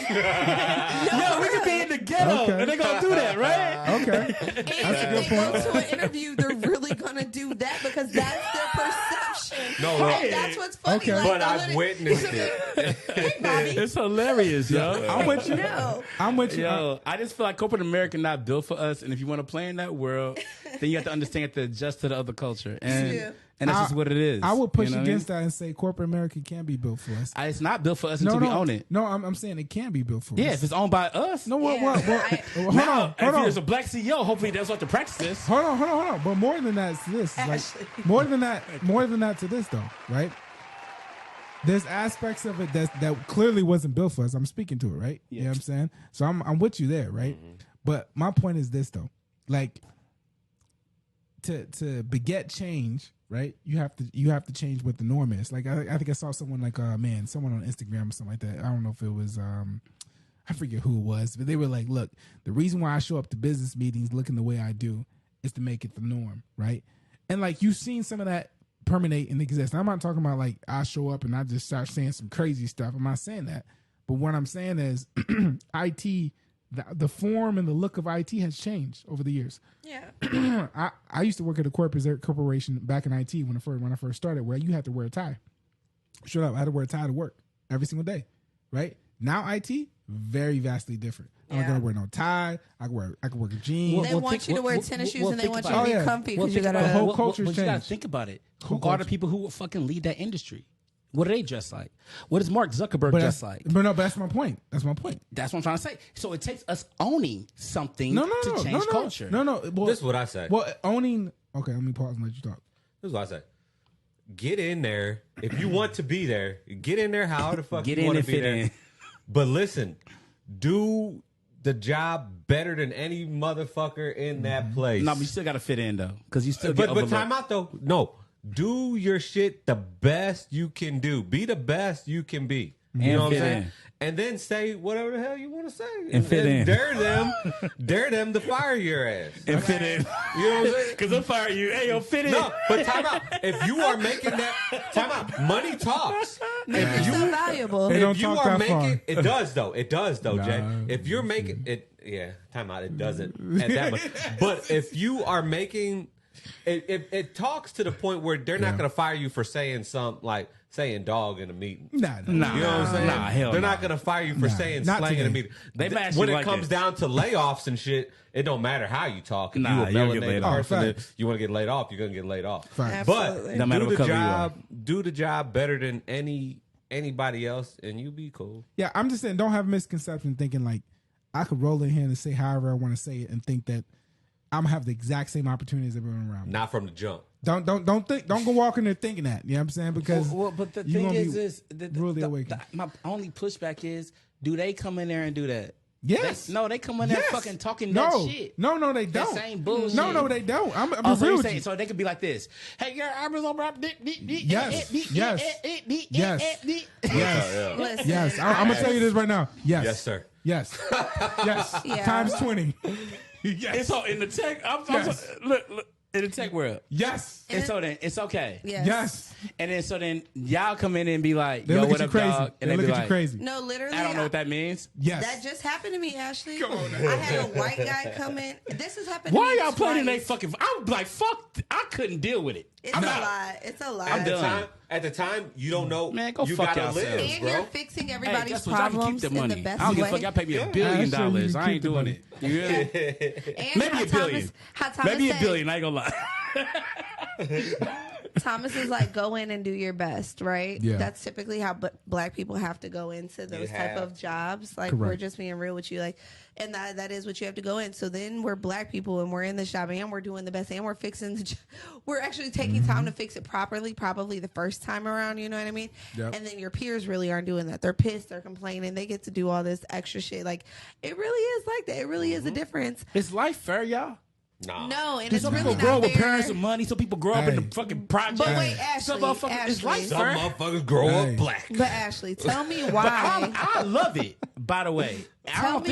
We could be in the ghetto, and they're gonna do that, right? Okay. And if they go to an interview, they're really gonna do that because that's their perception. No, that's what's funny. Okay. Like, but I've witnessed it. Hey, Bobby. It's hilarious, yo. I'm with you. No. I'm with you. Yo, I just feel like corporate America not built for us, and if you want to play in that world, then you have to understand to adjust to the other culture, and that's just what it is. I would push You know against that and say corporate America can be built for us. It's not built for us until we own it. No, I'm saying it can be built for us. Yeah, if it's owned by us. No, what? Hold Now, on. if there's a black CEO, hopefully that's what to practice this. Hold on. But more than that to this. Like, more than that to this though, right? There's aspects of it that clearly wasn't built for us. I'm speaking to it, right? You know what I'm saying? So I'm with you there, right? But my point is this though. Like to beget change, right? You have to change what the norm is. Like I think I saw someone like someone on Instagram or something like that. I don't know if it was I forget who it was, but they were like, look, the reason why I show up to business meetings looking the way I do is to make it the norm, right? And like you've seen some of that permeate and exist. I'm not talking about like I show up and I just start saying some crazy stuff. I'm not saying that. But what I'm saying is IT, the form and the look of IT has changed over the years. Yeah. I used to work at a corporation back in IT when I first started, where you had to wear a tie. Shut up, I had to wear a tie to work every single day, right? Now IT, very vastly different. I'm not gonna wear no tie. I can wear a jeans. They want you to wear tennis shoes and they want you to be comfy because you got the whole culture changed. You gotta think about it. Who are the people who will fucking lead that industry? What do they dress like? What does Mark Zuckerberg dress like? But that's my point. That's my point. That's what I'm trying to say. So it takes us owning something to change culture. No. Well, this is what I say. Well, owning. Okay, let me pause and let you talk. This is what I say. Get in there. If you want to be there, get in there how the fuck you want to be there. But listen, do the job better than any motherfucker in that place. No, but you still got to fit in, though. Because you still But time out, though. No. Do your shit the best you can do. Be the best you can be. You know what I'm saying? And then say whatever the hell you want to say. And fit in. Dare them to fire your ass. And fit in. You know what I'm saying? Because they'll fire you. Hey, yo, fit in. No, but time out. If you are making that, time out. Money talks. Make yourself valuable. If you are making, it does though, Jay. If you're making it, time out. It doesn't at that much. But if you are making, it talks to the point where they're not going to fire you for saying saying dog in a meeting. Nah. You know what I'm saying? Hell They're not going to fire you for saying slang in a meeting. When it comes down to layoffs and shit, it don't matter how you talk. If you a melanated person, you want to get laid off, you're going to get laid off. But do the job better than anybody else, and you be cool. Yeah, I'm just saying, don't have a misconception thinking like I could roll in here and say however I want to say it and think that I'm gonna have the exact same opportunities as everyone around me. Not from the jump. Don't go walk in there thinking that. You know what I'm saying? Because but the thing is really my only pushback is, do they come in there and do that? Yes. They come in there fucking talking that shit. No, they don't. That same bullshit. No, they don't. I'm so real with you. So they could be like this. Hey, your arm is over. Yes. Listen, I'm gonna tell you this right now. Yes. Yes, sir. Yes. Yes. Yeah. Times 20. Yes. And so in the tech, look, in the tech world. Yes. And so then it's okay. Yes. And then so then y'all come in and be like, they yo, look what at you up, crazy. dog? And they look be at you like, crazy. No, literally. I don't know what that means. Yes. That just happened to me, Ashley. Come on I had a white guy come in. This has happened to me. Why y'all twice. putting they fucking? I'm like, fuck. I couldn't deal with it. It's a lot. It's a lot. I'm done. At the time, you don't know. Man, go you fuck gotta yourselves, live, And bro. you're fixing Hey, everybody's guess what? I can keep problems the in the money. best I don't give a way. fuck. Y'all pay me $1 Yeah, billion. actually, you I keep ain't the doing money. it. You hear me? And Maybe how $1 billion. Thomas Maybe $1 said, billion. I ain't gonna lie. Thomas is like, go in and do your best, right? Yeah. That's typically how black people have to go into those type of jobs. Like, Correct. we're just being real with you. Like, and that is what you have to go in. So then we're black people and we're in this job and we're doing the best and we're fixing the job. We're actually taking time to fix it properly, probably the first time around, you know what I mean? Yep. And then your peers really aren't doing that. They're pissed, they're complaining, they get to do all this extra shit. Like, it really is like that. It really is a difference. Is life fair, y'all? Nah. No, and Do it's some really people grow not with fair. parents with money? Some people grow up in the fucking project. But wait, Some Ashley, motherfuckers, is life Some fair? motherfuckers grow up black. But Ashley, tell me But why. I love it. By the way, I don't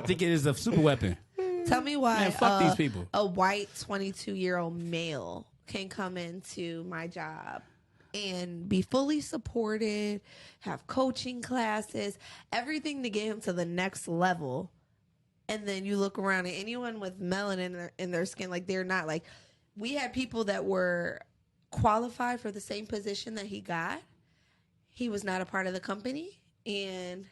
think it is a super weapon. Tell me why. Man, fuck these people. A white 22-year-old male can come into my job and be fully supported, have coaching classes, everything to get him to the next level. And then you look around and anyone with melanin in their skin, like they're not like, we had people that were qualified for the same position that he got. He was not a part of the company. And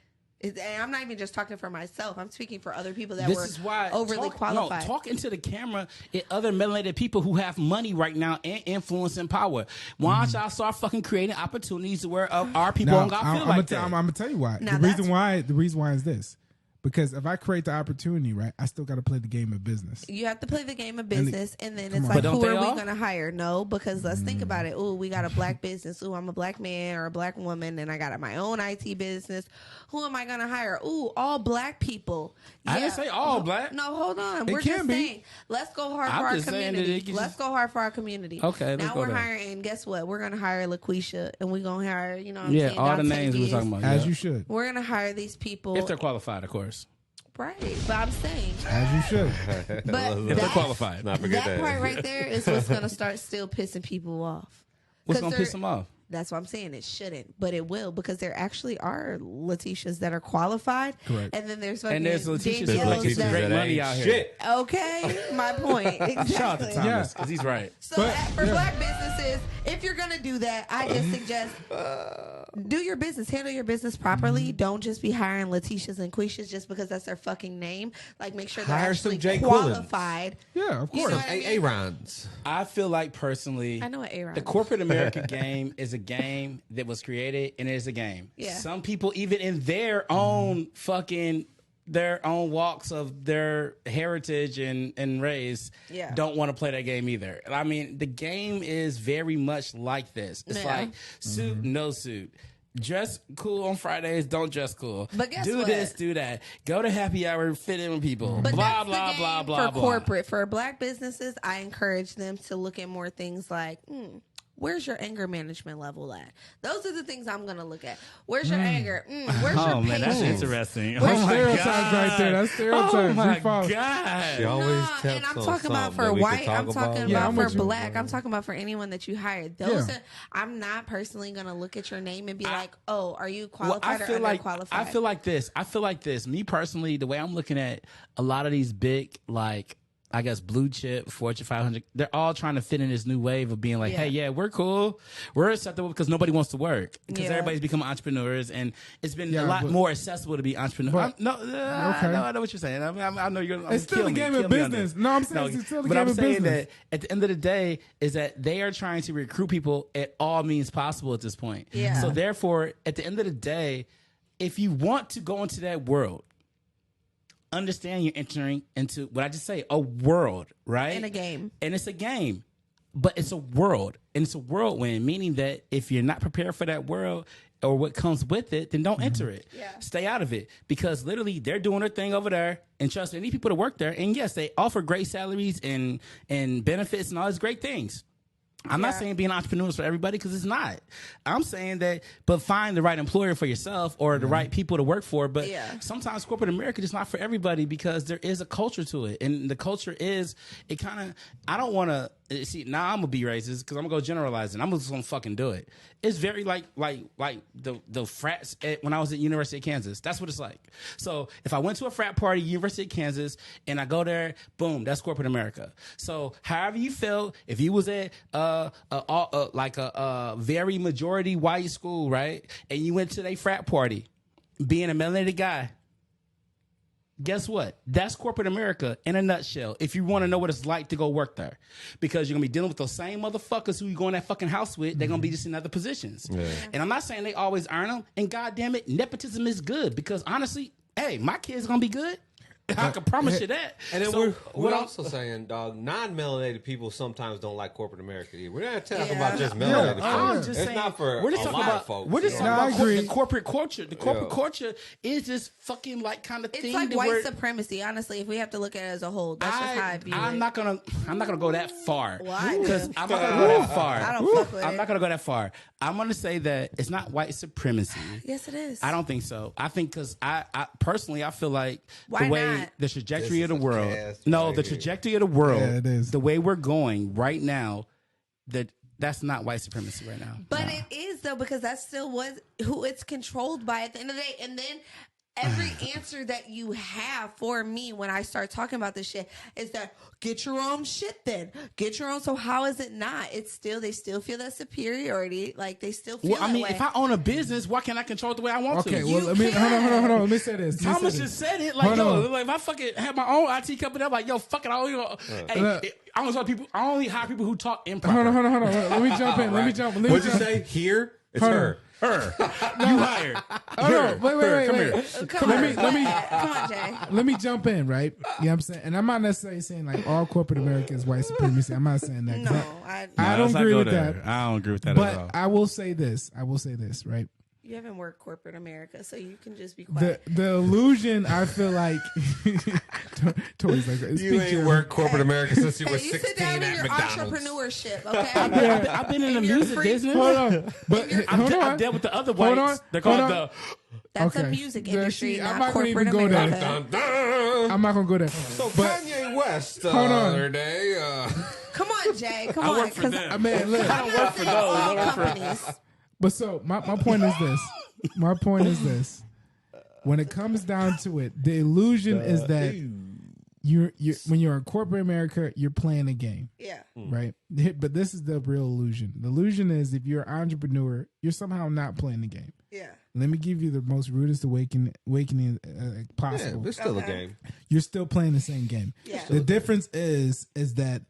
I'm not even just talking for myself. I'm speaking for other people that were overly qualified. No, talking to the camera and other melanated people who have money right now and influence and power. Why don't y'all start fucking creating opportunities where our people don't got feel like that? I'm gonna tell you why. Now The reason why is this. Because if I create the opportunity, right, I still got to play the game of business. You have to play the game of business, and then it's on. like, But who don't are they we all? going to hire? No, because let's think about it. Oh, we got a black business. Oh, I'm a black man or a black woman, and I got my own IT business. Who am I going to hire? Oh, all black people. I didn't say all black. No, hold on. It We're can just be. saying, let's go hard I'm for our just saying that community. it can Let's just- go hard for our community. Okay, let's now go we're there. hiring, and guess what? We're going to hire LaQuisha, and we're going to hire, you know what I'm Yeah, saying? all the Dante names we were Gibbs. talking about. As yeah. you should. We're going to hire these people. If they're qualified, of course. Right, but I'm saying. As you should. But If they're qualified. Not forget that that. part right there is what's going to start still pissing people off. What's 'Cause going to piss them off? That's what I'm saying. It shouldn't, but it will because there actually are Letitias that are qualified. Correct. And then there's fucking And there's Letitias Danielles that that- great money out here. Shit. Okay, my point. Exactly. Shout out to Thomas, because he's right. So But, for yeah. black businesses, if you're gonna do that, I just suggest do your business, handle your business properly. Don't just be hiring Letitias and Quishas just because that's their fucking name. Like, make sure they're Hire some actually Jay qualified. Yeah, of You course. know what I mean? Aaron's. I feel like personally, I know what A-Rod the is. corporate America game is a game that was created, and it is a game. Yeah. Some people, even in their own their own walks of their heritage and race, Yeah. don't want to play that game either. I mean, the game is very much like this. It's Yeah. like suit, no suit. Dress cool on Fridays, don't dress cool. But guess do what? this, do that. Go to happy hour, fit in with people. But blah, that's blah, the game blah, blah, for blah. corporate. For black businesses, I encourage them to look at more things like, where's your anger management level at? Those are the things I'm going to look at. Where's your anger? Where's your patience? That's interesting. That's stereotypes right there. That's stereotypes. Oh my God. She always and I'm talking about for white. I'm talking about for black. I'm talking about for anyone that you hired. Those are, I'm not personally going to look at your name and be like, oh, are you qualified or underqualified? I feel like this. Me personally, the way I'm looking at a lot of these big, like, I guess blue chip, Fortune 500, they're all trying to fit in this new wave of being like, hey, yeah, we're cool. We're acceptable because nobody wants to work. Because everybody's become entrepreneurs and it's been a lot more accessible to be entrepreneur. I know what you're saying. I know you're it's still a game of business. No, I'm saying it's still a game of business. But I'm saying that at the end of the day is that they are trying to recruit people at all means possible at this point. Yeah. So therefore, at the end of the day, if you want to go into that world, understand you're entering into what I just say, a world, right? In a game. And it's a game, but it's a world. And it's a whirlwind, meaning that if you're not prepared for that world or what comes with it, then don't enter it. Yeah. Stay out of it. Because literally they're doing their thing over there. And trust me, they need people to work there. And yes, they offer great salaries and benefits and all these great things. I'm not saying being an entrepreneur is for everybody because it's not. I'm saying that, but find the right employer for yourself or the right people to work for. But sometimes corporate America is not for everybody because there is a culture to it. And the culture is, it kind of, I don't want to, see, now I'm going to be racist because I'm going to go generalizing. I'm just going to fucking do it. It's very like the frats when I was at University of Kansas. That's what it's like. So if I went to a frat party, University of Kansas, and I go there, boom, that's corporate America. So however you felt, if you was at like a very majority white school, right, and you went to their frat party, being a melanated guy, guess what? That's corporate America in a nutshell. If you want to know what it's like to go work there, because you're gonna be dealing with those same motherfuckers who you go in that fucking house with. They're gonna be just in other positions. Yeah. And I'm not saying they always earn them. And goddamn it, nepotism is good because honestly, hey, my kid's gonna be good. I can promise you that. And then we're also saying, dog, non-melanated people sometimes don't like corporate America either. We're not talking about just melanated folks. It's not for we're just a talking lot about, of folks. We're just talking about the corporate culture. The corporate culture is this fucking like kind of thing. It's like white supremacy, honestly, if we have to look at it as a whole. That's just how I view it. I'm not gonna go that far. Why? Because I'm not gonna go that far. I don't fuck with it. I'm not gonna go that far. I'm gonna say that it's not white supremacy. Yes, it is. I don't think so. I think because I personally I feel like the way the trajectory of the world. No, the trajectory of the world. Yeah, it is. The way we're going right now, that's not white supremacy right now. But it is though, because that still was who it's controlled by at the end of the day. And then every answer that you have for me when I start talking about this shit is that get your own shit then. Get your own. So how is it not? It's still, they still feel that superiority. Like they still feel that way. If I own a business, why can't I control it the way I want to? Okay, well, hold on. Let me say this. Thomas just said it. Like, like if I fucking have my own IT company, I'm like, yo, fuck it. I only hire people who talk improper. Hold on. Let me jump in. What'd you say? Here? It's her. Her. You hired. Oh, no. Wait. Come here. Come on, Jay. Let me jump in, right? You know what I'm saying? And I'm not necessarily saying like all corporate America is white supremacy. I'm not saying that. No, I don't agree with that. I don't agree with that at all. But I will say this, right? You haven't worked corporate America, so you can just be quiet. The illusion, I feel like Tori's like, you ain't worked corporate America since you were 16 sit down at in your McDonald's. Entrepreneurship, okay? I've been in the music business. Hold on. But I've dealt with the other whites. They're called That's a music industry, I'm not not going to corporate even go America. there. I'm not going to go there. So Kanye West the other day. Come on, Jay. Come on. I work for them. I mean, look. I don't work for those. I work for companies. But so my point is this. My point is this. When it comes down to it, the illusion is that you're when you're in corporate America, you're playing a game. Yeah. Right? But this is the real illusion. The illusion is if you're an entrepreneur, you're somehow not playing the game. Yeah. Let me give you the most rudest awakening possible. Yeah, it's still a game. You're still playing the same game. Yeah. The difference is that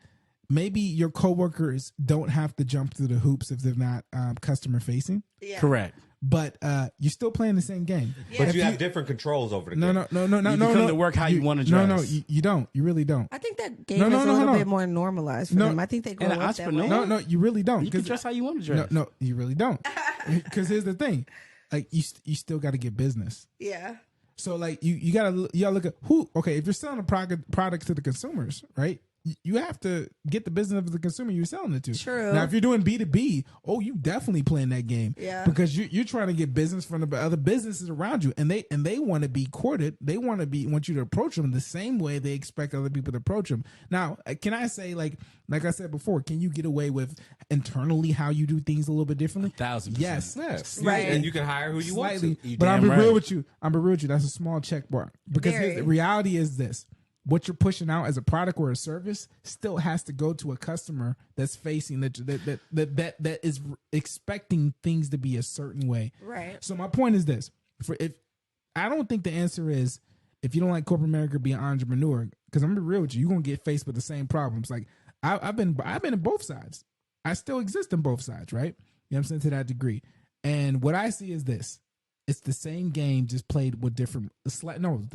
maybe your coworkers don't have to jump through the hoops if they're not customer facing. Yeah. Correct. But you're still playing the same game. Yeah. But you have different controls over the game. No. You come to work how you want to dress. No, you don't. You really don't. I think that game is a little bit more normalized for them. I think they grow up that way. No, you really don't. You can dress how you want to dress. No, you really don't. Because here's the thing. Like, you still got to get business. Yeah. So, like, you gotta look at who. Okay, if you're selling a product to the consumers, right? you have to get the business of the consumer you're selling it to. True. Now, if you're doing B2B, you definitely playing that game. Yeah. Because you're trying to get business from the other businesses around you, and they want to be courted. They want you to approach them the same way they expect other people to approach them. Now, can I say, like I said before, can you get away with internally how you do things a little bit differently? 1,000%. Yes. Right. And you can hire who you want to. But I'm be real with you. That's a small check mark. Because the reality is this. What you're pushing out as a product or a service still has to go to a customer that's facing that is expecting things to be a certain way. Right. So my point is this: I don't think the answer is if you don't like corporate America, be an entrepreneur. Because I'm gonna be real with you, you're gonna get faced with the same problems. Like I've been in both sides. I still exist in both sides, right? You know what I'm saying, to that degree. And what I see is this: it's the same game, just played with the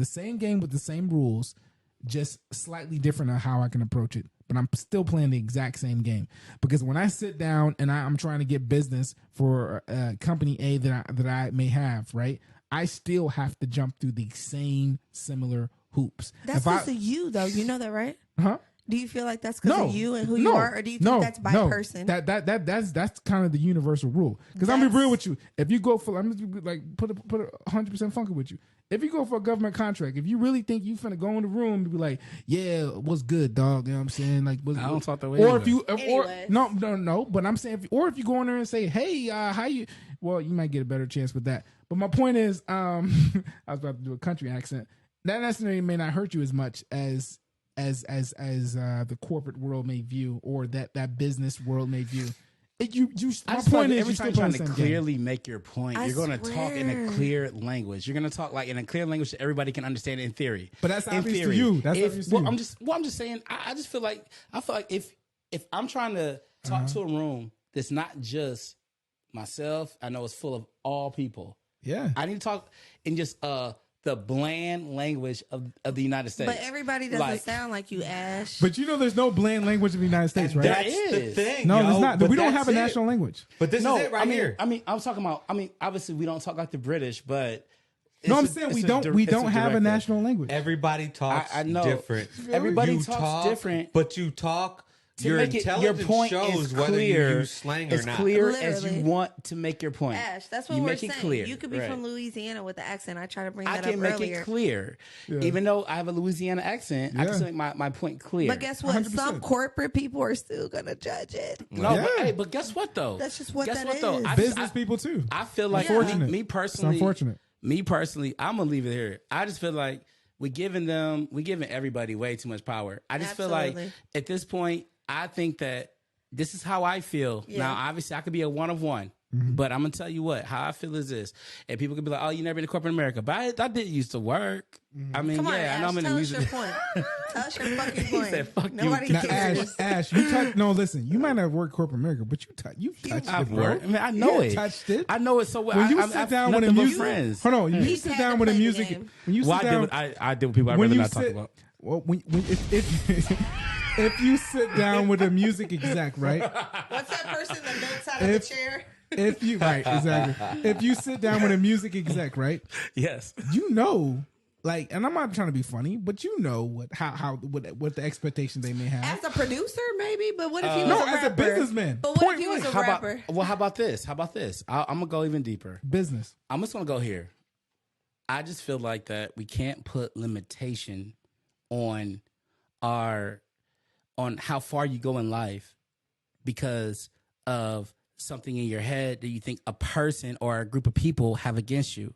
same game with the same rules. Just slightly different on how I can approach it, but I'm still playing the exact same game. Because when I sit down and I'm trying to get business for company A that I may have, right, I still have to jump through the same similar hoops. That's because of you, though. You know that, right? Huh? Do you feel like that's because of you and who you are, or do you think that's by person? That's kind of the universal rule. Because I'm gonna be real with you. If you go for, I'm gonna like put a 100% funky with you. If you go for a government contract, if you really think you finna go in the room and be like, yeah, what's good, dog? You know what I'm saying? Like, I don't talk that way. Or anyway. No. But I'm saying, if you go in there and say, hey, how you? Well, you might get a better chance with that. But my point is, I was about to do a country accent. That necessarily may not hurt you as much as the corporate world may view, or that business world may view. My point is, every time you're trying to clearly make your point, you're going to talk in a clear language. You're going to talk like in a clear language that everybody can understand in theory. But that's obvious to you. That's obvious to you. I'm just saying. I just feel like if I'm trying to talk to a room that's not just myself, I know it's full of all people. Yeah, I need to talk in just the bland language of the United States. But everybody doesn't sound like you, Ash. But there's no bland language of the United States, right? That's the thing. No, there's not. We don't have a national language. But this is it right here. I'm talking about. Obviously, we don't talk like the British, but I'm saying we don't have a national language. Everybody talks different. Everybody talks different, but you talk. Your intelligence shows whether you use slang or not. As clear as you want to make your point. Ash, that's what we're saying. Clear. You could be from Louisiana with the accent. I try to bring that up earlier. I can make it clear. Yeah. Even though I have a Louisiana accent, I can still make my point clear. But guess what? 100%. Some corporate people are still going to judge it. No, but guess what, though? That's just what that is. Though? Business people, too. I feel like me personally, I'm going to leave it here. I just feel like we're giving everybody way too much power. I just feel like at this point, I think that this is how I feel. Yeah. Now, obviously, I could be a one of one, but I'm going to tell you how I feel is this. And people could be like, oh, you never been to corporate America. But I did used to work. I mean, I know I'm in the music. Tell us your fucking point. He said, fuck Nobody you. cares. Ash, listen, you might not have worked corporate America, but you touched it, bro. I mean, I know it. Touched it. I know it so well. When you sit down with a music, friends. Hold on, you sit down with a music. When you sit down, I deal with people I'd rather not talk about. Well, if you sit down with a music exec, right? What's that person that bends out of the chair? If you sit down with a music exec, right? Yes. And I'm not trying to be funny, but what the expectations they may have. As a producer, maybe, but what if he was a rapper? As a businessman. But what if he was a rapper? How about this? I'm going to go even deeper. Business. I'm just going to go here. I just feel like that we can't put limitation on how far you go in life because of something in your head that you think a person or a group of people have against you.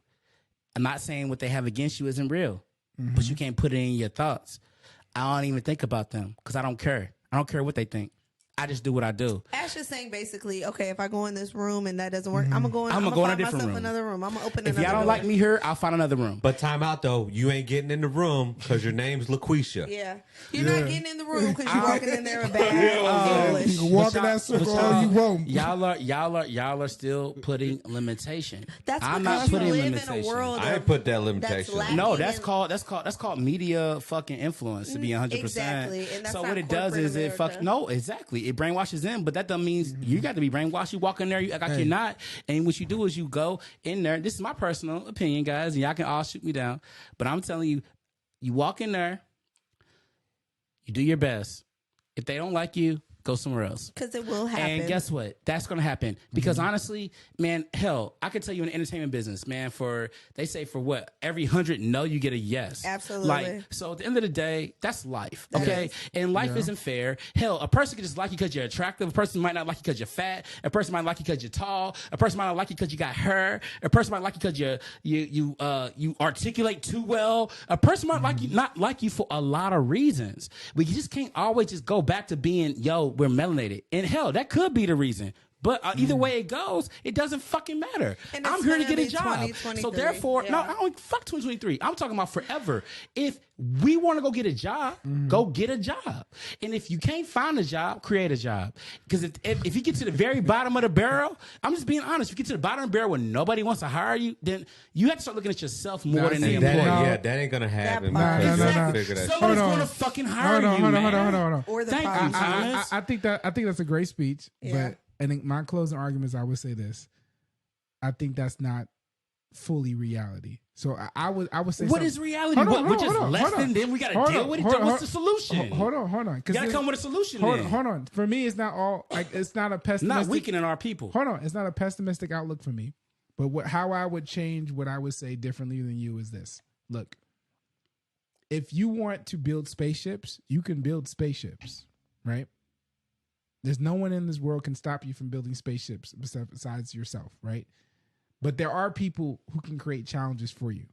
I'm not saying what they have against you isn't real, but you can't put it in your thoughts. I don't even think about them because I don't care. I don't care what they think. I just do what I do. Ash is saying basically, okay, if I go in this room and that doesn't work, I'm gonna go in a different room. Another room. I'm gonna open another door. If y'all don't like me here, I'll find another room. But time out though, you ain't getting in the room because your name's LaQuisha. Yeah, you're not getting in the room because you're walking in there a bad. You can walk in that circle all you want. Y'all are still putting limitation. I'm not putting limitation. In a world I ain't put that limitation. No, that's called media fucking influence to be 100%. Exactly. And that's so what it does is it brainwashes them. But that doesn't mean you got to be brainwashed. You walk in there, you act like you're not. And what you do is you go in there. This is my personal opinion, guys, and y'all can all shoot me down. But I'm telling you, you walk in there, you do your best. If they don't like you, go somewhere else. Because it will happen. And guess what? That's going to happen. Because honestly, man, hell, I could tell you in the entertainment business, man, they say for what? Every 100 no, you get a yes. Absolutely. Like, so at the end of the day, that's life. Okay. And life isn't fair. Hell, a person can just like you because you're attractive. A person might not like you because you're fat. A person might like you because you're tall. A person might not like you because you got hair. A person might like you because you articulate too well. A person might not like you for a lot of reasons. But you just can't always just go back to being, we're melanated. And hell, that could be the reason. But either way it goes, it doesn't fucking matter. I'm here to get a job. So therefore, no, I don't fuck 2023. I'm talking about forever. If we want to go get a job, go get a job. And if you can't find a job, create a job. Because if you get to the very bottom of the barrel, I'm just being honest. If you get to the bottom of the barrel where nobody wants to hire you, then you have to start looking at yourself more than the employer. That ain't going to happen. Someone's going to fucking hire you, man. Hold on. Or the Thank you, Thomas. I think that's a great speech, but I think my closing arguments, I would say this. I think that's not fully reality. So I would say what is reality? We're just less than them. We got to deal with it. What's the solution? Hold on. You got to come with a solution. Hold on. For me, it's not all like it's not a pessimistic. Not weakening our people. Hold on. It's not a pessimistic outlook for me. But how I would change what I would say differently than you is this. Look, if you want to build spaceships, you can build spaceships, right? There's no one in this world can stop you from building spaceships besides yourself, right? But there are people who can create challenges for you.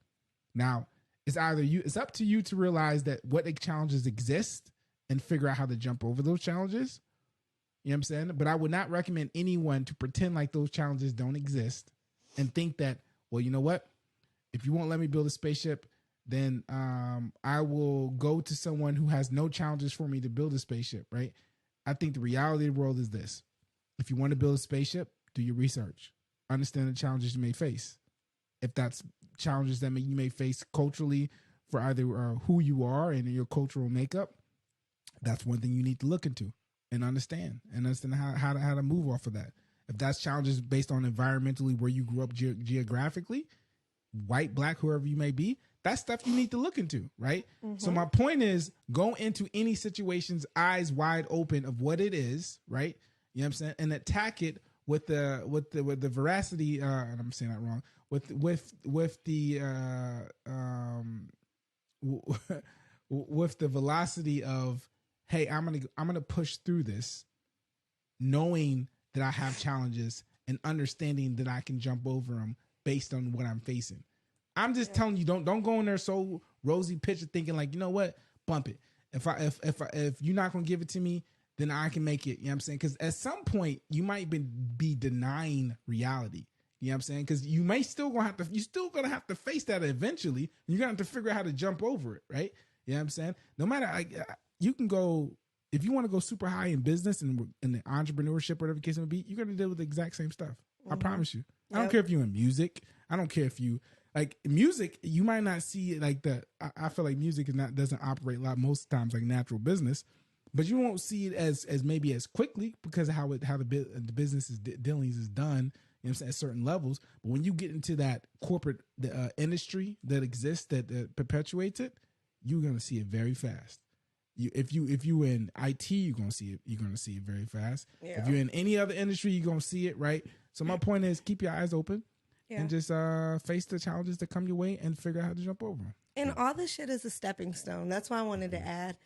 Now, it's up to you to realize that what challenges exist and figure out how to jump over those challenges. You know what I'm saying? But I would not recommend anyone to pretend like those challenges don't exist and think that, well, you know what? If you won't let me build a spaceship, then I will go to someone who has no challenges for me to build a spaceship, right? I think the reality of the world is this. If you want to build a spaceship, do your research. Understand the challenges you may face. If that's challenges that you may face culturally for either who you are and your cultural makeup, that's one thing you need to look into and understand how to move off of that. If that's challenges based on environmentally where you grew up geographically, white, black, whoever you may be, that's stuff you need to look into, right? So my point is, go into any situations eyes wide open of what it is, right? You know what I'm saying, and attack it with the veracity. And I'm saying that wrong. With the velocity of, hey, I'm gonna push through this, knowing that I have challenges and understanding that I can jump over them based on what I'm facing. I'm just telling you, don't go in there so rosy picture thinking like, you know what, bump it. If you're not gonna give it to me, then I can make it. You know what I'm saying? Because at some point you might be denying reality. You know what I'm saying? Because you still gonna have to face that eventually. You're gonna have to figure out how to jump over it, right? You know what I'm saying? No matter, you can go, if you want to go super high in business and in the entrepreneurship, whatever the case may be, you're gonna deal with the exact same stuff. I promise you. I don't care if you're in music. I don't care if you. Like music, you might not see it like that. I feel like music doesn't operate most times like natural business, but you won't see it as maybe as quickly because of how the business dealings is done. You know what I'm saying, at certain levels. But when you get into that corporate industry that exists that perpetuates it, you're gonna see it very fast. If you in IT, you're gonna see it very fast. Yeah. If you're in any other industry, you're gonna see it, right? So my point is, keep your eyes open. Yeah. And just face the challenges that come your way and figure out how to jump over them. And all this shit is a stepping stone. That's why I wanted to add.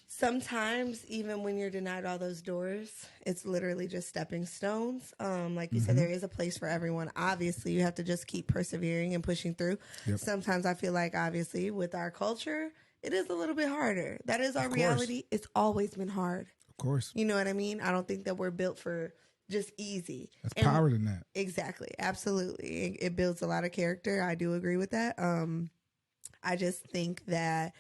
Sometimes, even when you're denied all those doors, it's literally just stepping stones. Like you said, there is a place for everyone. Obviously, you have to just keep persevering and pushing through. Yep. Sometimes I feel like, obviously, with our culture, it is a little bit harder. That is our reality. It's always been hard. Of course. You know what I mean? I don't think that we're built for just easy. That's power in that. Exactly. Absolutely. It builds a lot of character. I do agree with that. I just think that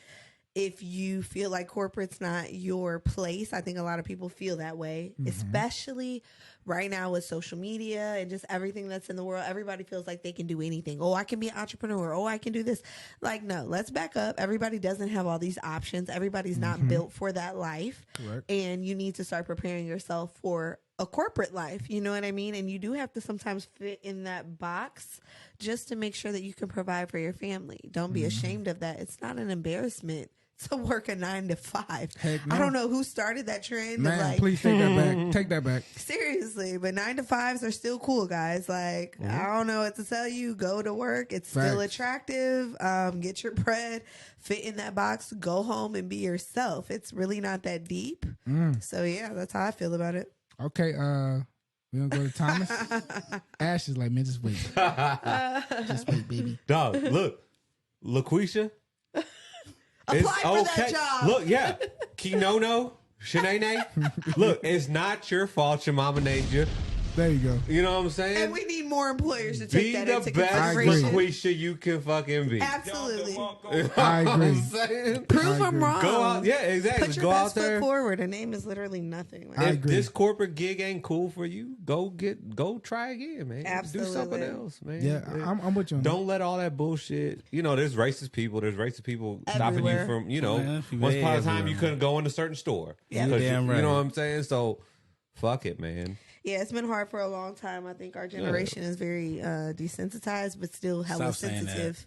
if you feel like corporate's not your place, I think a lot of people feel that way, especially right now with social media and just everything that's in the world. Everybody feels like they can do anything. Oh, I can be an entrepreneur. Oh, I can do this. Like, no, let's back up. Everybody doesn't have all these options. Everybody's not built for that life. Correct. And you need to start preparing yourself for a corporate life, you know what I mean? And you do have to sometimes fit in that box just to make sure that you can provide for your family. Don't be ashamed of that. It's not an embarrassment to work a 9 to 5. Heck no. I don't know who started that trend. Man, like, please take that back. Take that back. Seriously, but 9 to 5s are still cool, guys. Like, I don't know what to tell you. Go to work. It's still attractive. Get your bread, fit in that box, go home and be yourself. It's really not that deep. So yeah, that's how I feel about it. Okay, we gonna go to Thomas. Ash is like, man, just wait. Just wait, baby. Dog, look. LaQuisha. Apply for that job. Look, yeah. Kinono, Shanae. Look, it's not your fault your mama named you. There you go. You know what I'm saying? And we need more employers to take that into Be the best consideration. LaQuisha you can fucking be. Absolutely. I agree. Prove them wrong. Go out, yeah, exactly. Put your go best out there. foot forward. A name is literally nothing. Like, If this corporate gig ain't cool for you, go try again, man. Absolutely. Do something else, man. Yeah, I'm with you on Don't let all that bullshit. You know, there's racist people stopping you from, once upon a time you couldn't go in a certain store. Yeah. Damn right. You know what I'm saying? So, fuck it, man. Yeah, it's been hard for a long time. I think our generation is very desensitized, but still hella sensitive.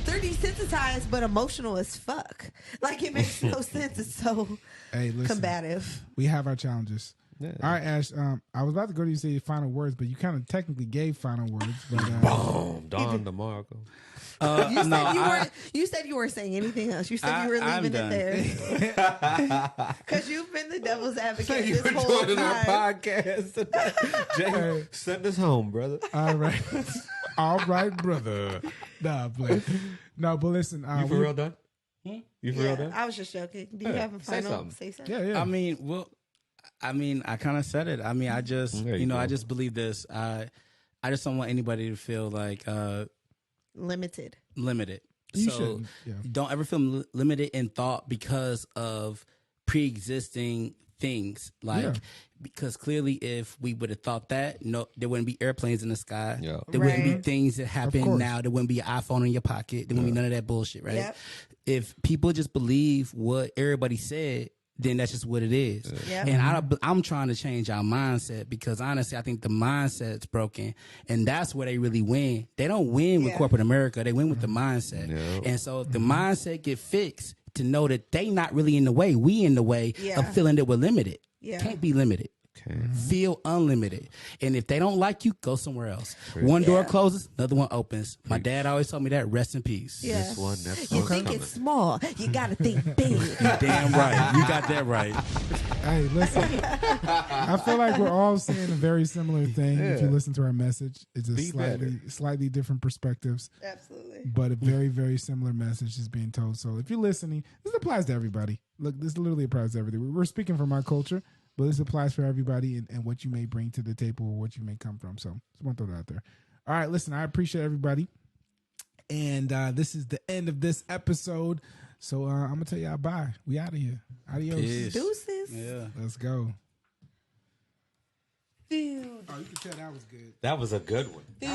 They're desensitized, but emotional as fuck. Like, it makes no sense. It's so combative. We have our challenges. Yeah. All right, Ash. I was about to go to you say your final words, but you kind of technically gave final words. But, boom, Don DeMarco. You said you weren't saying anything else. You said you were leaving it there. Because you've been the devil's advocate this whole time. Our podcast. Jay, send us home, brother. All right. All right, brother. Nah, play. No, but listen. You for real done? You for real done? I was just joking. Do you have a final say something? Yeah. I mean, I kind of said it. I mean, I just, I just believe this. I just don't want anybody to feel like limited. You so don't ever feel limited in thought because of pre-existing things. Like, because clearly if we would have thought that, there wouldn't be airplanes in the sky. Yeah. There wouldn't be things that happen now. There wouldn't be an iPhone in your pocket. There wouldn't be none of that bullshit, right? Yep. If people just believe what everybody said, then that's just what it is. Yep. And I'm trying to change our mindset because honestly, I think the mindset's broken, and that's where they really win. They don't win with corporate America. They win with the mindset. Yep. And so if the mindset get fixed to know that they not really in the way, we in the way of feeling that we're limited. Yeah. Can't be limited. Feel unlimited. And if they don't like you, go somewhere else. One door closes, another one opens. My dad always told me that. Rest in peace. Yeah. You think it's small. You got to think big. Damn right. You got that right. Hey, listen. I feel like we're all saying a very similar thing. If you listen to our message, it's just slightly different perspectives. Absolutely. But a very, very similar message is being told. So if you're listening, this applies to everybody. Look, this literally applies to everybody. We're speaking from our culture. But this applies for everybody and what you may bring to the table or what you may come from. So just want to throw that out there. All right, listen, I appreciate everybody. And this is the end of this episode. So I'm going to tell y'all bye. We out of here. Adios. Peace. Deuces. Yeah. Let's go. Dude. Oh, you can tell that was good. That was a good one.